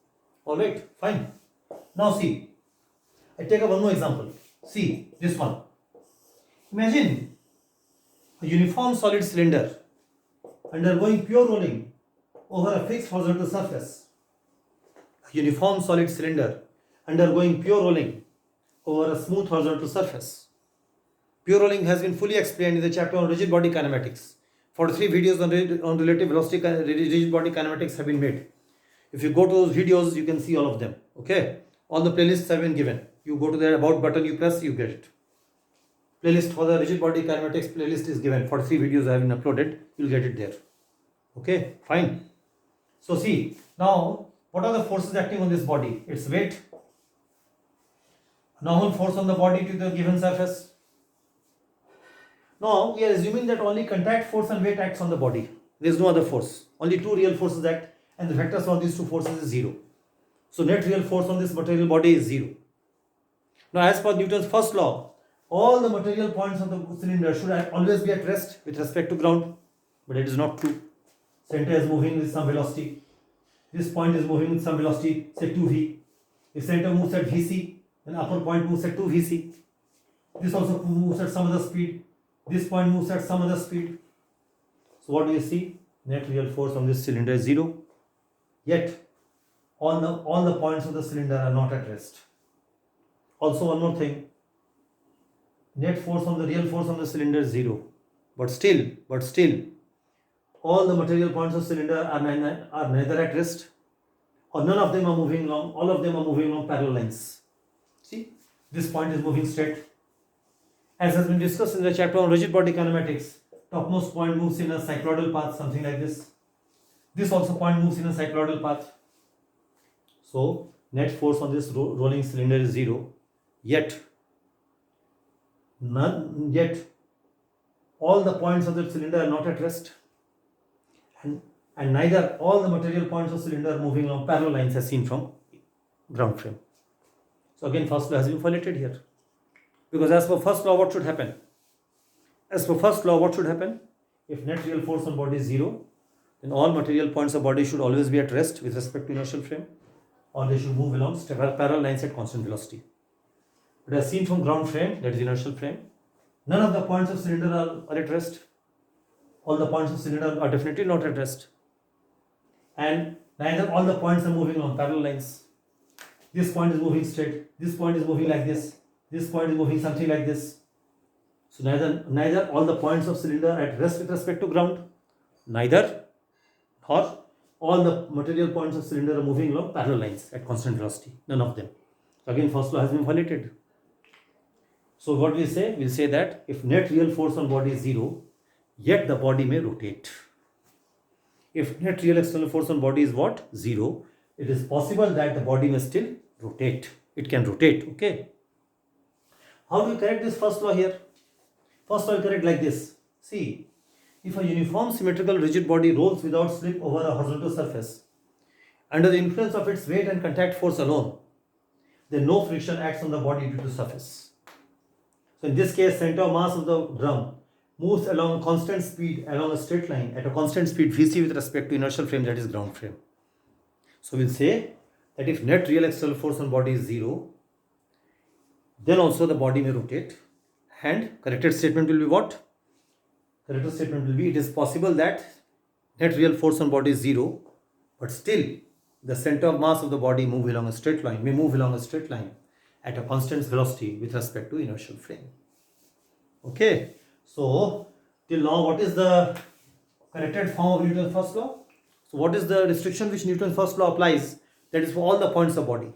Alright, fine. Now see, I take up one more example. See, this one. Imagine a uniform solid cylinder undergoing pure rolling over a fixed horizontal surface. A uniform solid cylinder undergoing pure rolling over a smooth horizontal surface. Pure rolling has been fully explained in the chapter on rigid body kinematics. 43 videos on relative velocity rigid body kinematics have been made. If you go to those videos, you can see all of them. Okay, all the playlists have been given. You go to the about button, you press, you get it. Playlist for the rigid body kinematics playlist is given. 43 videos have been uploaded. You'll get it there. Okay, fine. So see, now what are the forces acting on this body? Its weight, normal force on the body to the given surface. Now we are assuming that only contact force and weight acts on the body. There is no other force. Only two real forces act, and the vectors of these two forces is 0. So net real force on this material body is 0. Now as per Newton's first law, all the material points of the cylinder should always be at rest with respect to ground, but it is not true. Center is moving with some velocity. This point is moving with some velocity, say 2v. If center moves at vc, then upper point moves at 2vc. This also moves at some other speed. This point moves at some other speed. So what do you see? Net real force on this cylinder is 0. Yet all the points of the cylinder are not at rest. Also one more thing. Net force on the real force on the cylinder is 0. But still, all the material points of cylinder are neither at rest, or none of them are moving along. All of them are moving along parallel lines. See, this point is moving straight. As has been discussed in the chapter on rigid body kinematics, topmost point moves in a cycloidal path, something like this. This also point moves in a cycloidal path. So net force on this rolling cylinder is 0. Yet all the points of the cylinder are not at rest, and neither all the material points of cylinder are moving along parallel lines as seen from ground frame. So again, first law has been violated here, because as per first law, what should happen? As per first law, what should happen? If net real force on body is 0, then all material points of body should always be at rest with respect to inertial frame, or they should move along parallel lines at constant velocity. But as seen from ground frame, that is inertial frame, none of the points of cylinder are at rest. All the points of cylinder are definitely not at rest, and neither all the points are moving along parallel lines. This point is moving straight, this point is moving like this point is moving something like this. So neither all the points of cylinder are at rest with respect to ground, neither nor all the material points of cylinder are moving along parallel lines at constant velocity, none of them. So again, first law has been violated. So what we say? We'll say that if net real force on body is 0, yet the body may rotate. If net real external force on body is what? 0, it is possible that the body may still rotate. It can rotate, okay? How do we correct this first law here? First law will correct like this. See, if a uniform symmetrical rigid body rolls without slip over a horizontal surface, under the influence of its weight and contact force alone, then no friction acts on the body due to surface. So in this case, center of mass of the drum moves along a constant speed along a straight line at a constant speed Vc with respect to inertial frame, that is ground frame. So we'll say that if net real external force on body is 0, then also the body may rotate, and corrected statement will be what? Corrected statement will be, it is possible that net real force on body is 0, but still the center of mass of the body may move along a straight line at a constant velocity with respect to inertial frame. Okay, so till now, what is the corrected form of Newton's first law? So what is the restriction which Newton's first law applies? That is for all the points of body.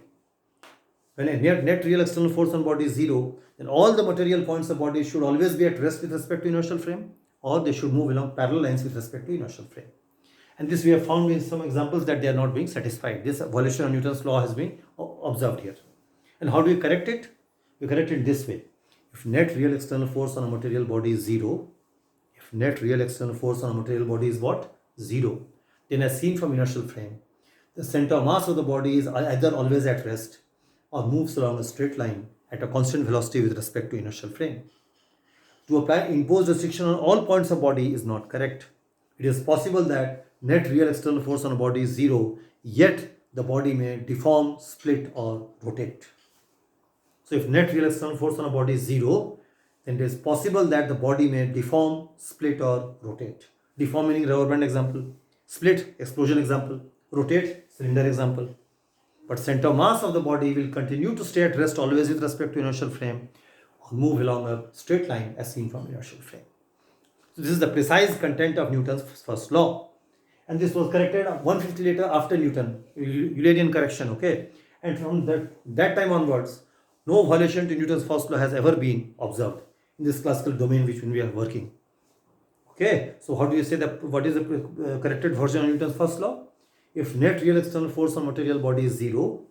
When a net real external force on body is 0, then all the material points of body should always be at rest with respect to inertial frame, or they should move along parallel lines with respect to inertial frame. And this we have found in some examples that they are not being satisfied. This violation of Newton's law has been observed here. And how do we correct it? We correct it this way. If net real external force on a material body is 0, if net real external force on a material body is what? 0, then as seen from inertial frame, the center of mass of the body is either always at rest or moves along a straight line at a constant velocity with respect to inertial frame. To apply imposed restriction on all points of body is not correct. It is possible that net real external force on a body is 0, yet the body may deform, split or rotate. So if net real external force on a body is 0, then it is possible that the body may deform, split or rotate. Deform meaning rubber band example, split explosion example, rotate cylinder example. But center of mass of the body will continue to stay at rest always with respect to inertial frame or move along a straight line as seen from inertial frame. So this is the precise content of Newton's first law. And this was corrected 150 later after Newton, Eulerian correction, okay? And from that time onwards, no violation to Newton's first law has ever been observed in this classical domain which we are working. Okay, so how do you say that? What is the corrected version of Newton's first law? If net real external force on material body is 0,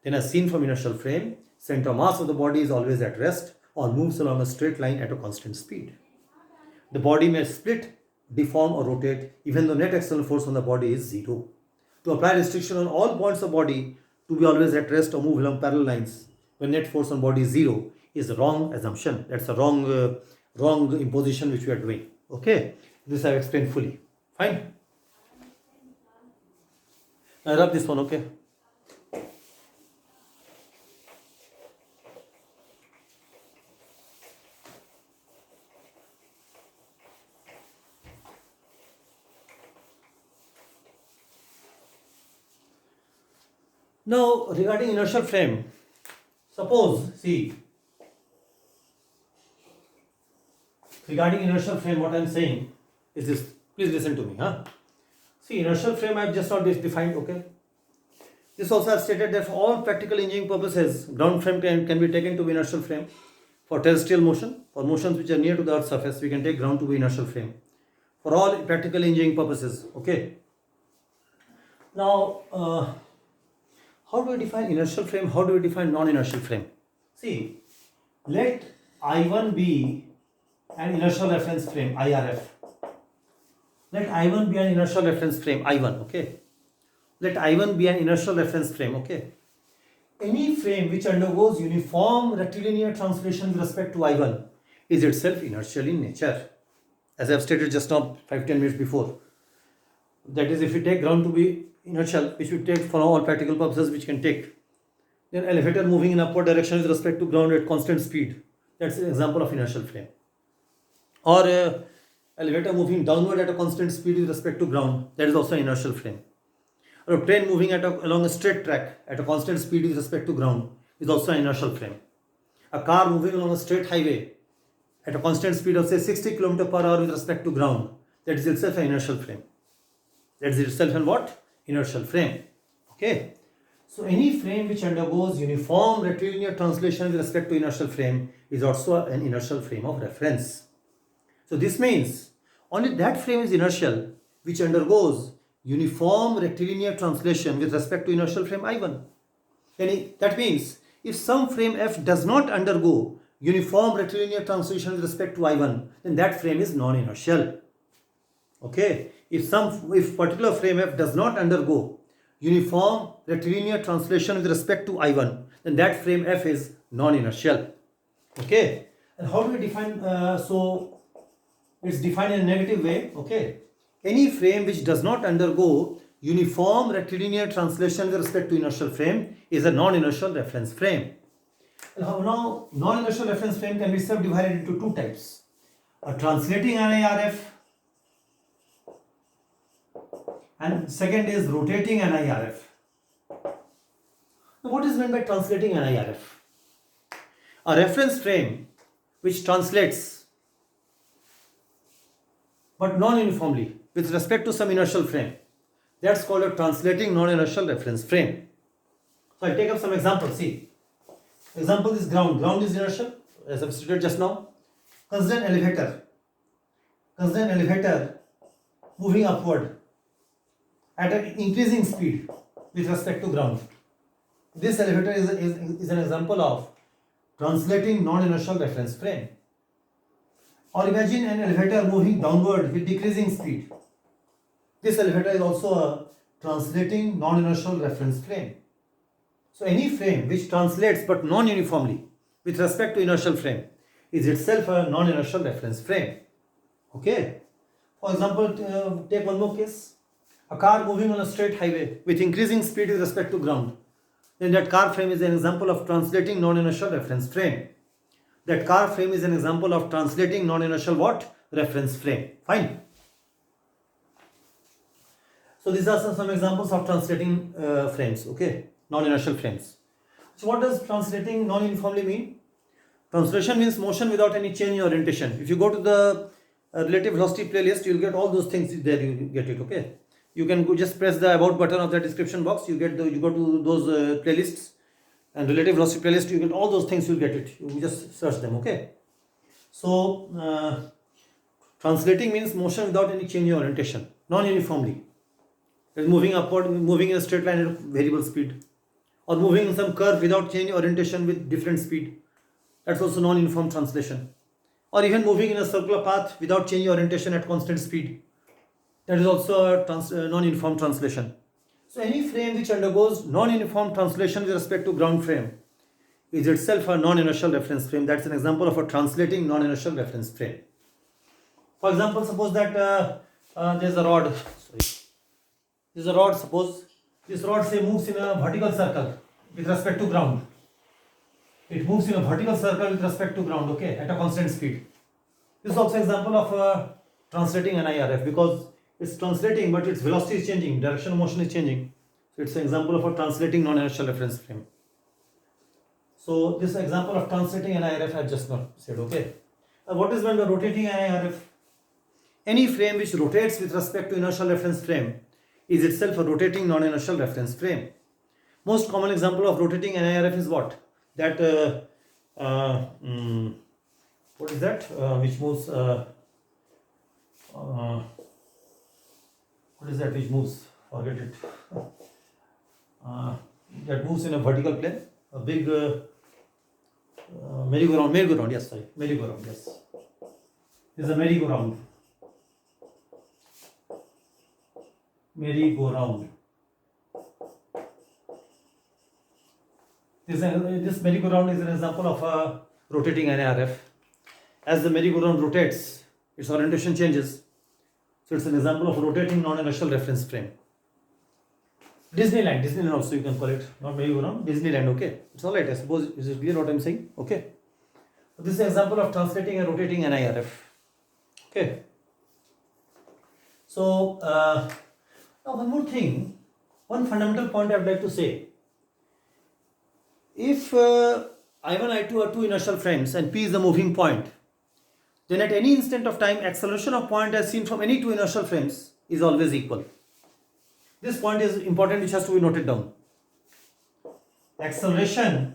then as seen from inertial frame, center of mass of the body is always at rest or moves along a straight line at a constant speed. The body may split, deform or rotate even though net external force on the body is 0. To apply restriction on all points of body to be always at rest or move along parallel lines when net force on body is 0 is a wrong assumption. That's a wrong imposition which we are doing. Okay, this I have explained fully. Fine. Now rub this one, okay. Now regarding inertial frame, suppose, see, regarding inertial frame, what I am saying is this. Please listen to me. See, inertial frame I have just not defined. Okay. This also I have stated that for all practical engineering purposes, ground frame can be taken to be inertial frame. For terrestrial motion, for motions which are near to the Earth's surface, we can take ground to be inertial frame. For all practical engineering purposes. Okay. Now, how do we define inertial frame? How do we define non-inertial frame? See, let I1 be an inertial reference frame, IRF. Let I1 be an inertial reference frame, I1, okay. Let I1 be an inertial reference frame, okay. Any frame which undergoes uniform rectilinear translation with respect to I1 is itself inertial in nature. As I have stated just now, 5-10 minutes before. That is, if we take ground to be inertial, which we take for all practical purposes, which can take, then elevator moving in upward direction with respect to ground at constant speed. That's an example of inertial frame. Or elevator moving downward at a constant speed with respect to ground. That is also an inertial frame. Or a train moving along a straight track at a constant speed with respect to ground is also an inertial frame. A car moving along a straight highway at a constant speed of say 60 km per hour with respect to ground, that is itself an inertial frame. That is itself an what? Inertial frame. Okay. So any frame which undergoes uniform rectilinear translation with respect to inertial frame is also an inertial frame of reference. So this means only that frame is inertial which undergoes uniform rectilinear translation with respect to inertial frame I1. That means if some frame F does not undergo uniform rectilinear translation with respect to I1, then that frame is non-inertial. Okay. If particular frame F does not undergo uniform rectilinear translation with respect to I1, then that frame F is non-inertial. Okay. And how do we define? So it's defined in a negative way. Okay. Any frame which does not undergo uniform rectilinear translation with respect to inertial frame is a non-inertial reference frame. Now, non-inertial reference frame can be subdivided into two types: a translating NIRF, and second is rotating NIRF. Now, what is meant by translating NIRF? A reference frame which translates but non-uniformly with respect to some inertial frame. That's called a translating non-inertial reference frame. So I'll take up some examples. See, example is ground. Ground is inertial, as I've stated just now. Consider an elevator. Consider an elevator moving upward at an increasing speed with respect to ground. This elevator is an example of translating non-inertial reference frame. Or imagine an elevator moving downward with decreasing speed. This elevator is also a translating non-inertial reference frame. So any frame which translates but non-uniformly with respect to inertial frame is itself a non-inertial reference frame. Okay. For example, take one more case. A car moving on a straight highway with increasing speed with respect to ground. Then that car frame is an example of translating non-inertial reference frame. That car frame is an example of translating non-inertial what? Reference frame. Fine. So these are some examples of translating frames. Okay. Non-inertial frames. So what does translating non-uniformly mean? Translation means motion without any change in orientation. If you go to the relative velocity playlist, you will get all those things there. You get it. Okay. You can go just press the about button of the description box. You get you go to those playlists and relative velocity playlist. You get all those things. You'll get it. You just search them. Okay. So translating means motion without any change in orientation, non-uniformly. It's moving upward, moving in a straight line at variable speed, or moving in some curve without change in orientation with different speed. That's also non-uniform translation. Or even moving in a circular path without changing orientation at constant speed. That is also a non-uniform translation. So any frame which undergoes non-uniform translation with respect to ground frame is itself a non-inertial reference frame. That's an example of a translating non-inertial reference frame. For example, suppose that there's a rod. There's a rod. Suppose this rod say moves in a vertical circle with respect to ground. It moves in a vertical circle with respect to ground. Okay, at a constant speed. This is also an example of translating NIRF because it's translating, but its velocity is changing, direction of motion is changing. So it's an example of a translating non-inertial reference frame. So this example of translating NIRF I just not said. Okay. What is meant by rotating NIRF? Any frame which rotates with respect to inertial reference frame is itself a rotating non-inertial reference frame. Most common example of rotating NIRF is what? That what is that? Which moves? What is that which moves? Forget it. That moves in a vertical plane. A big merry-go-round. Merry-go-round. Yes, sorry. Merry-go-round. Yes. This is a merry-go-round. Merry-go-round. This merry-go-round is an example of a rotating NIRF. As the merry-go-round rotates, its orientation changes. So it's an example of a rotating non-inertial reference frame. Disneyland also you can call it, not merry-go-round, Disneyland. Okay, it's all right. I suppose is it clear what I'm saying? Okay. So this is an example of translating and rotating NIRF. Okay. So now one more thing, one fundamental point I would like to say. If I1, I2 are two inertial frames and P is the moving point, then at any instant of time, acceleration of point as seen from any two inertial frames is always equal. This point is important, which has to be noted down. Acceleration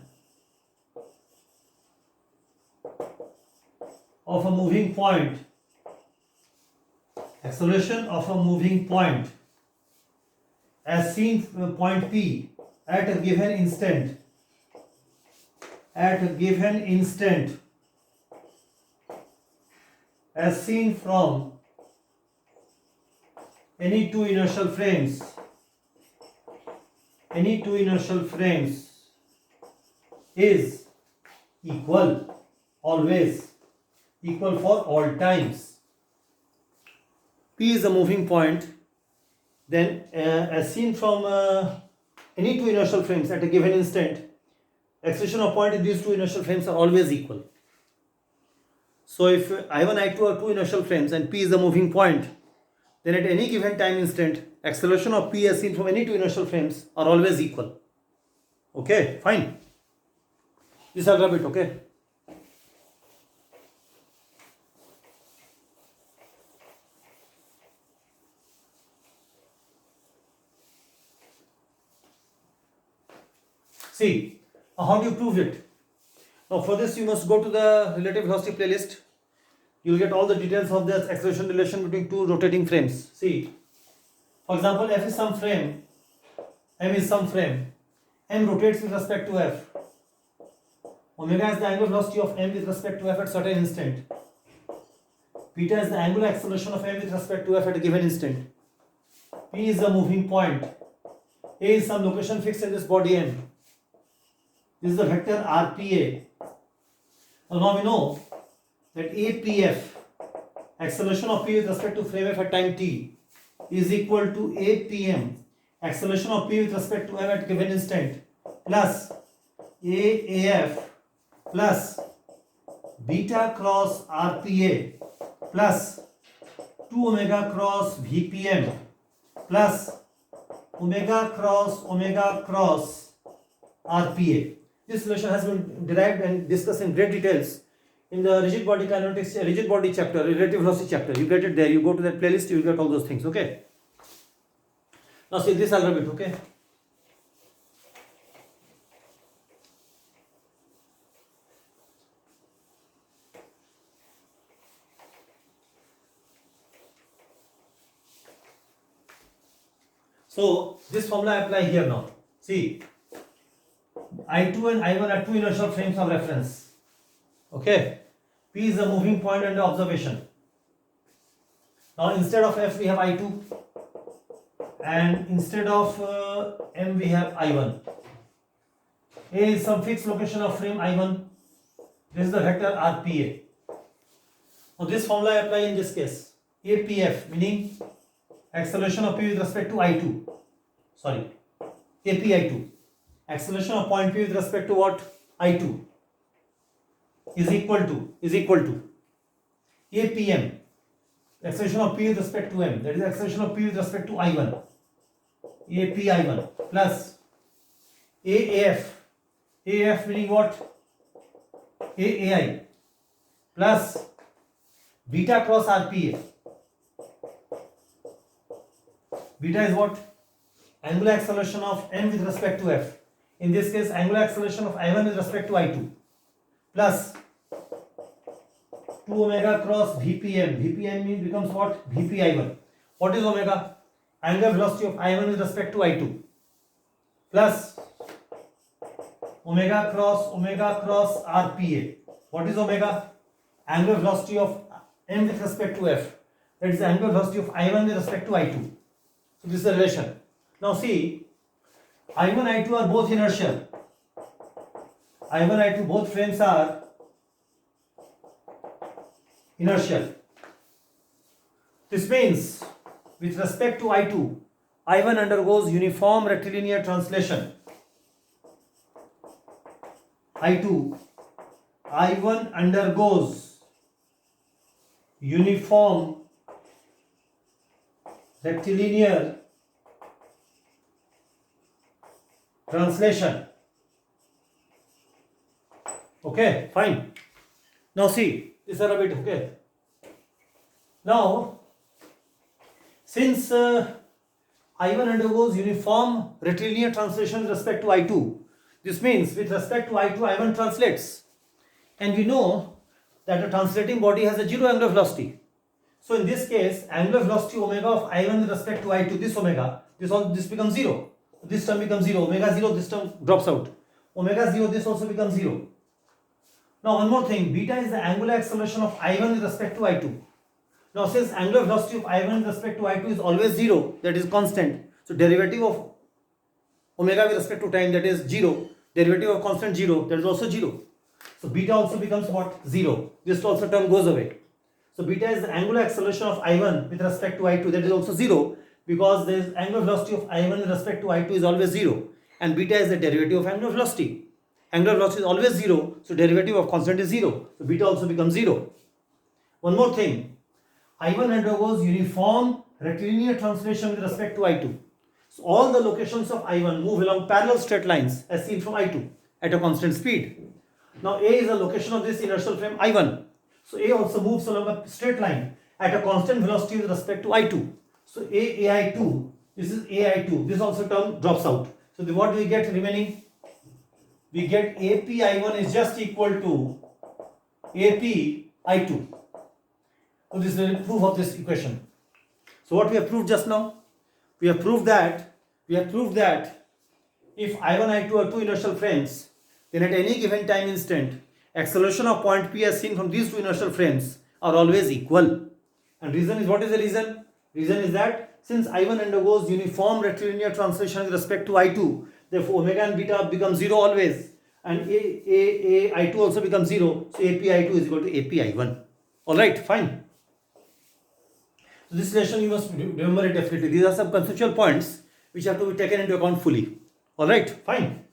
of a moving point. Acceleration of a moving point as seen from point P at a given instant. At a given instant. As seen from any two inertial frames is equal, always equal for all times. P is a moving point, then as seen from any two inertial frames at a given instant, acceleration of point in these two inertial frames are always equal. So if I1, I2 are two inertial frames and P is the moving point, then at any given time instant, acceleration of P as seen from any two inertial frames are always equal. Okay, fine. This I'll grab it, okay? See, how do you prove it? Now for this you must go to the relative velocity playlist. You will get all the details of this acceleration relation between two rotating frames. See, for example, F is some frame, M is some frame. M rotates with respect to F. Omega is the angular velocity of m with respect to f at certain instant. Beta is the angular acceleration of m with respect to f at a given instant. P is the moving point. A is some location fixed in this body M. This is the vector RPA. Now we know that APF, acceleration of P with respect to frame F at time t, is equal to APM, acceleration of P with respect to M at given instant, plus AAF plus beta cross RPA plus 2 omega cross VPM plus omega cross RPA. This relation has been derived and discussed in great details in the rigid body kinetics, rigid body chapter, relative velocity chapter. You get it there. You go to that playlist, you will get all those things. Okay. Now see this I'll rub it. Okay. So this formula I apply here now. See, I2 and I1 are two inertial frames of reference. Okay. P is the moving point under observation. Now instead of F we have I2 and instead of M we have I1. A is some fixed location of frame I1. This is the vector RPA. Now this formula I apply in this case. APF meaning acceleration of P with respect to I2. Sorry, API2. Acceleration of point P with respect to what? I2 is equal to APM, acceleration of P with respect to M, that is acceleration of P with respect to I1, API1 plus AAF, AF meaning what? AAI plus beta cross RPA. Beta is what? Angular acceleration of M with respect to F. In this case, angular acceleration of I1 with respect to I2 plus 2 omega cross VPM. VPM means becomes what? VPI1. What is omega? Angular velocity of I1 with respect to I2 plus omega cross RPA. What is omega? Angular velocity of M with respect to F. That is the angular velocity of I1 with respect to I2. So this is the relation. Now see, I1, I2 are both inertial. I1, I2 both frames are inertial. This means with respect to I2, I1 undergoes uniform rectilinear translation. I1 undergoes uniform rectilinear translation. Okay, fine. Now see, this is a bit okay. Now, since I1 undergoes uniform rectilinear translation with respect to I2, this means with respect to I2, I1 translates. And we know that a translating body has a zero angular velocity. So in this case, angular velocity omega of I1 with respect to I2, this omega, this becomes 0. This term becomes 0. Omega 0, this term drops out. Omega 0, this also becomes 0. Now one more thing, beta is the angular acceleration of I1 with respect to I2. Now since angular velocity of I1 with respect to I2 is always 0, that is constant. So derivative of omega with respect to time, that is 0. Derivative of constant 0, that is also 0. So beta also becomes what? 0. This also term goes away. So beta is the angular acceleration of I1 with respect to I2, that is also 0, because there is angular velocity of I1 with respect to I2 is always 0, and beta is the derivative of angular velocity. Angular velocity is always 0, so derivative of constant is 0. So beta also becomes 0. One more thing, I1 undergoes uniform rectilinear translation with respect to I2. So all the locations of I1 move along parallel straight lines as seen from I2 at a constant speed. Now A is the location of this inertial frame I1. So A also moves along a straight line at a constant velocity with respect to I2. So AI2, this is AI2, this also term drops out. So what do we get remaining? We get API1 is just equal to API2. So this is the proof of this equation. So what we have proved just now? We have proved that if I1, I2 are two inertial frames, then at any given time instant, acceleration of point P as seen from these two inertial frames are always equal. And reason is, what is the reason? Reason is that since I1 undergoes uniform rectilinear translation with respect to I2, therefore omega and beta become 0 always, and I2 also becomes 0, so AP I2 is equal to AP I1. Alright, fine. So this relation you must remember it definitely. These are some conceptual points which have to be taken into account fully. Alright, fine.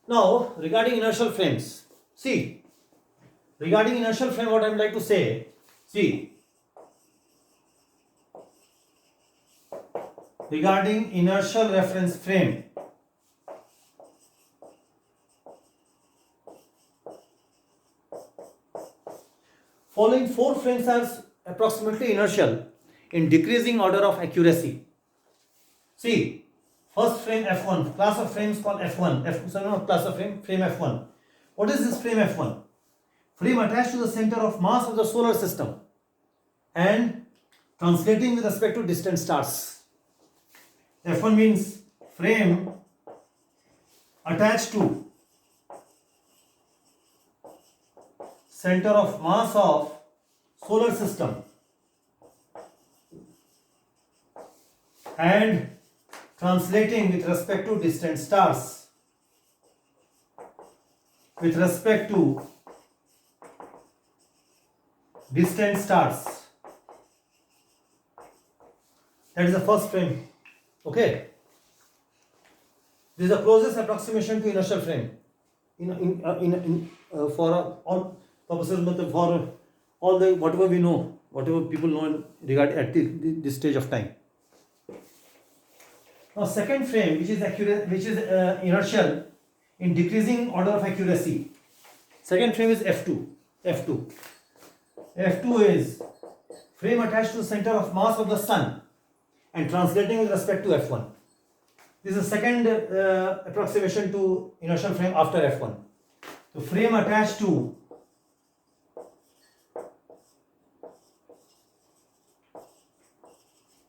Now, regarding inertial frames, see, regarding inertial frame, what I would like to say, see, regarding inertial reference frame, following 4 frames are approximately inertial in decreasing order of accuracy. See, first frame F1, class of frames called F1, class of frame F1. What is this frame F1? Frame attached to the center of mass of the solar system and translating with respect to distant stars. F1 means frame attached to center of mass of solar system and translating with respect to distant stars. With respect to distant stars. That is the first frame. Okay. This is the closest approximation to inertial frame. For all purposes, for all the whatever we know, whatever people know regarding at this stage of time. Now, second frame, which is inertial in decreasing order of accuracy. Second frame is F2. F2 is frame attached to the center of mass of the sun and translating with respect to F1. This is the second approximation to inertial frame after F1. So frame attached to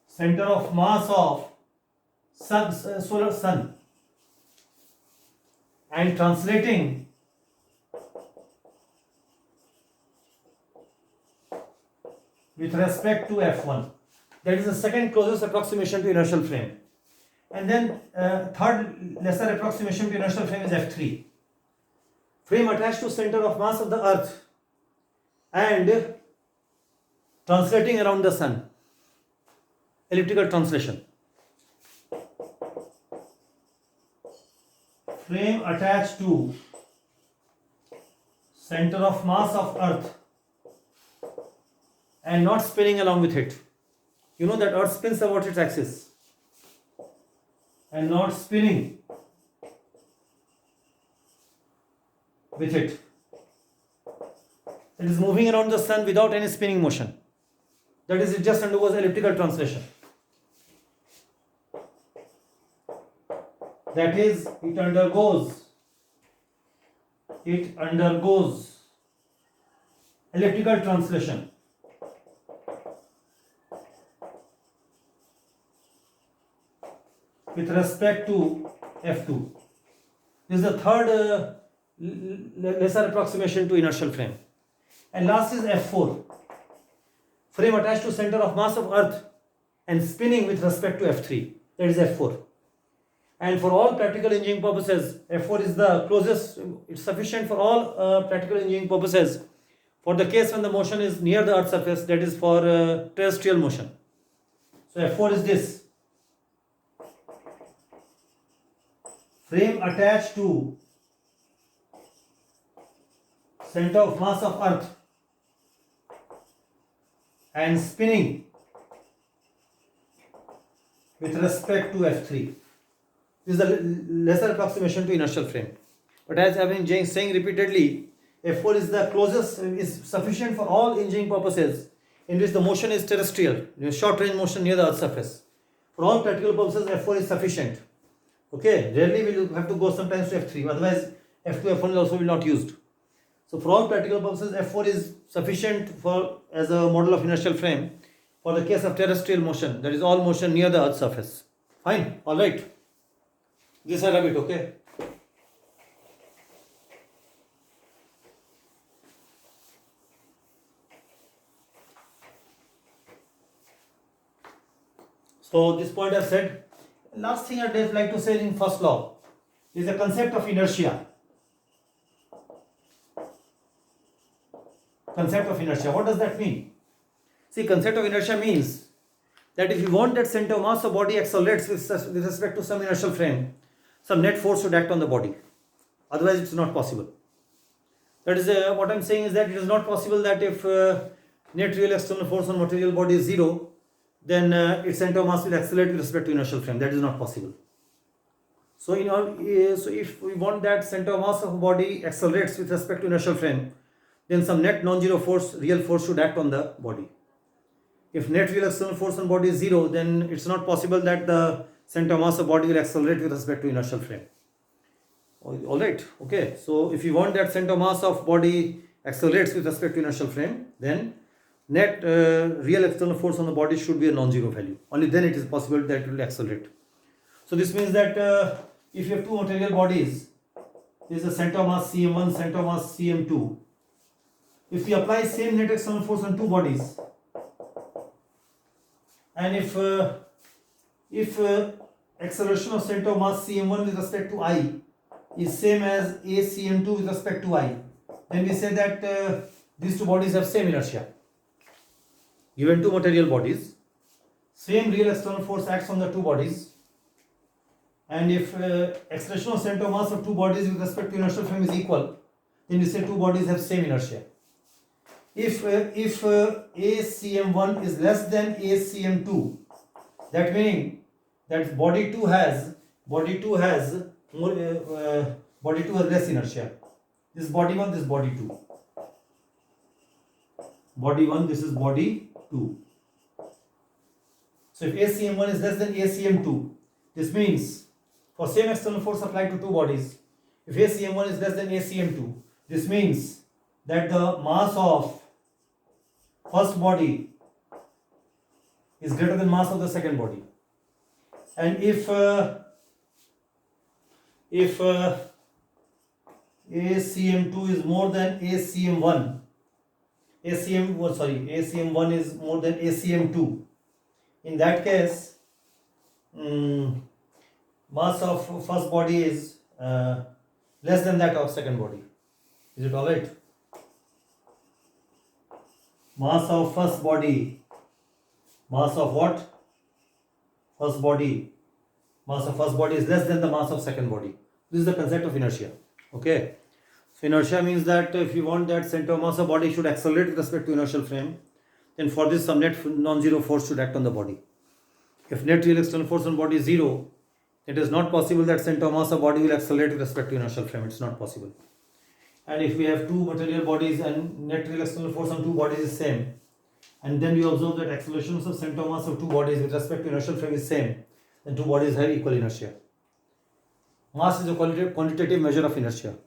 center of mass of solar sun and translating with respect to F1. That is the second closest approximation to inertial frame. And then third lesser approximation to inertial frame is F3. Frame attached to center of mass of the earth and translating around the sun. Elliptical translation. Frame attached to center of mass of earth and not spinning along with it. You know that earth spins about its axis and not spinning with it. It is moving around the sun without any spinning motion. That is, it just undergoes elliptical translation. That is, it undergoes elliptical translation. With respect to F2. This is the third lesser approximation to inertial frame. And last is F4. Frame attached to center of mass of earth and spinning with respect to F3. That is F4. And for all practical engineering purposes, F4 is the closest, it's sufficient for all practical engineering purposes. For the case when the motion is near the earth's surface, that is for terrestrial motion. So F4 is this. Frame attached to center of mass of earth and spinning with respect to F3. This is the lesser approximation to inertial frame. But as I have been saying repeatedly, F4 is the closest, is sufficient for all engineering purposes in which the motion is terrestrial, short range motion near the earth's surface. For all practical purposes, F4 is sufficient. Okay, rarely we will have to go sometimes to F3, otherwise F2, F1 also will not used. So for all practical purposes, F4 is sufficient for as a model of inertial frame for the case of terrestrial motion, that is all motion near the earth's surface. Fine, alright. This I love it, okay. So this point I've said. Last thing I'd like to say in first law is the concept of inertia. Concept of inertia. What does that mean? See, concept of inertia means that if you want that center of mass of body accelerates with respect to some inertial frame, some net force should act on the body. Otherwise, it's not possible. That is what I'm saying is that it is not possible that if net real external force on material body is 0, then its center of mass will accelerate with respect to inertial frame. That is not possible. So, so if we want that center of mass of a body accelerates with respect to inertial frame, then some net non-zero force, real force should act on the body. If net real external force on body is 0, then it's not possible that the center of mass of body will accelerate with respect to inertial frame. Alright, okay. So if you want that center of mass of body accelerates with respect to inertial frame, then net real external force on the body should be a non-zero value. Only then it is possible that it will accelerate. So this means that if you have two material bodies, there is a center of mass cm1, center of mass cm2. If we apply same net external force on two bodies, and if acceleration of center of mass cm1 with respect to I is same as a cm2 with respect to I, then we say that these two bodies have same inertia. Given two material bodies, same real external force acts on the two bodies, and if acceleration of center of mass of two bodies with respect to inertial frame is equal, then we say two bodies have same inertia. If a cm1 is less than a cm2, that meaning that body 2 has more body 2 has less inertia. This is body 1, this is body 2. Body 1, this is body 2. So if a cm1 is less than a cm2, this means for same external force applied to two bodies, if a cm1 is less than a cm2, this means that the mass of first body is greater than mass of the second body. And if a cm2 is more than a cm1, a cm1 is more than a cm2, in that case mass of first body is less than that of second body. Is it alright? Mass of first body, mass of what? First body. Mass of first body is less than the mass of second body. This is the concept of inertia. Okay. So inertia means that if you want that center of mass of body should accelerate with respect to inertial frame, then for this some net non-zero force should act on the body. If net real external force on body is 0, it is not possible that center of mass of body will accelerate with respect to inertial frame. It's not possible. And if we have two material bodies and net real external force on two bodies is same, and then we observe that accelerations of center of mass of two bodies with respect to inertial frame is same, then two bodies have equal inertia. Mass is a quantitative measure of inertia.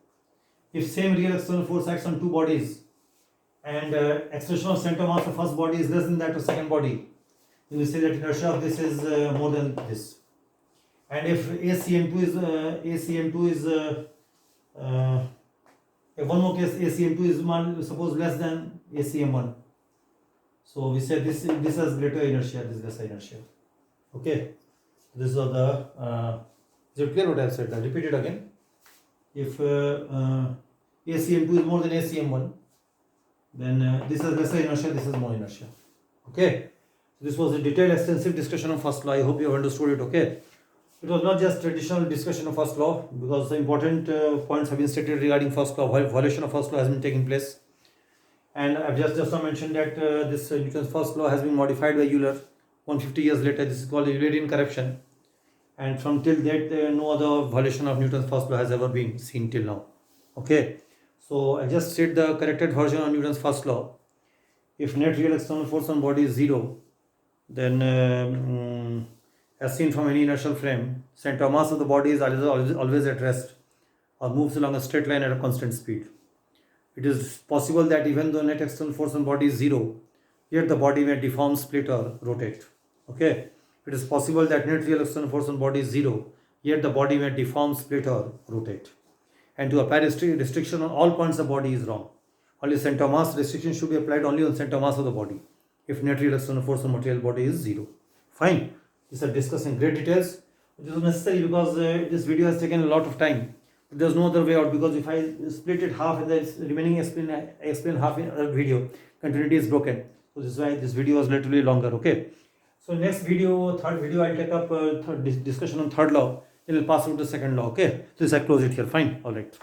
If same real external force acts on two bodies and acceleration of center of mass of first body is less than that of second body, then we say that inertia of this is more than this. And if ACM2 is one more case, ACM2 is suppose less than ACM1. So we say this has greater inertia, this lesser inertia. Okay. This is the is it clear what I have said? I'll repeat it again. If ACM2 is more than ACM1, then this has lesser inertia, this has more inertia. Okay. So this was a detailed, extensive discussion of first law. I hope you have understood it. Okay. It was not just traditional discussion of first law, because the important points have been stated regarding first law. Violation of first law has been taking place, and I've just now mentioned that this Newton's first law has been modified by Euler 150 years later. This is called Eulerian corruption, and from till that no other violation of Newton's first law has ever been seen till now. Okay, so I just said the corrected version of Newton's first law. If net real external force on body is 0, then as seen from any inertial frame, center of mass of the body is always at rest or moves along a straight line at a constant speed. It is possible that even though net external force on body is 0, yet the body may deform, split or rotate. Okay, it is possible that net real external force on body is 0, yet the body may deform, split or rotate. And to apply restriction on all points of the body is wrong. Only center of mass restriction should be applied only on center of mass of the body if net real external force on material body is 0. Fine. These are discussed in great details. This was necessary because this video has taken a lot of time. But there's no other way out, because if I split it half and the remaining explain half in another video, continuity is broken. So this is why this video was literally longer. Okay. So next video, third video, I'll take up discussion on third law. Then I'll pass over to second law. Okay. So this I close it here. Fine. All right.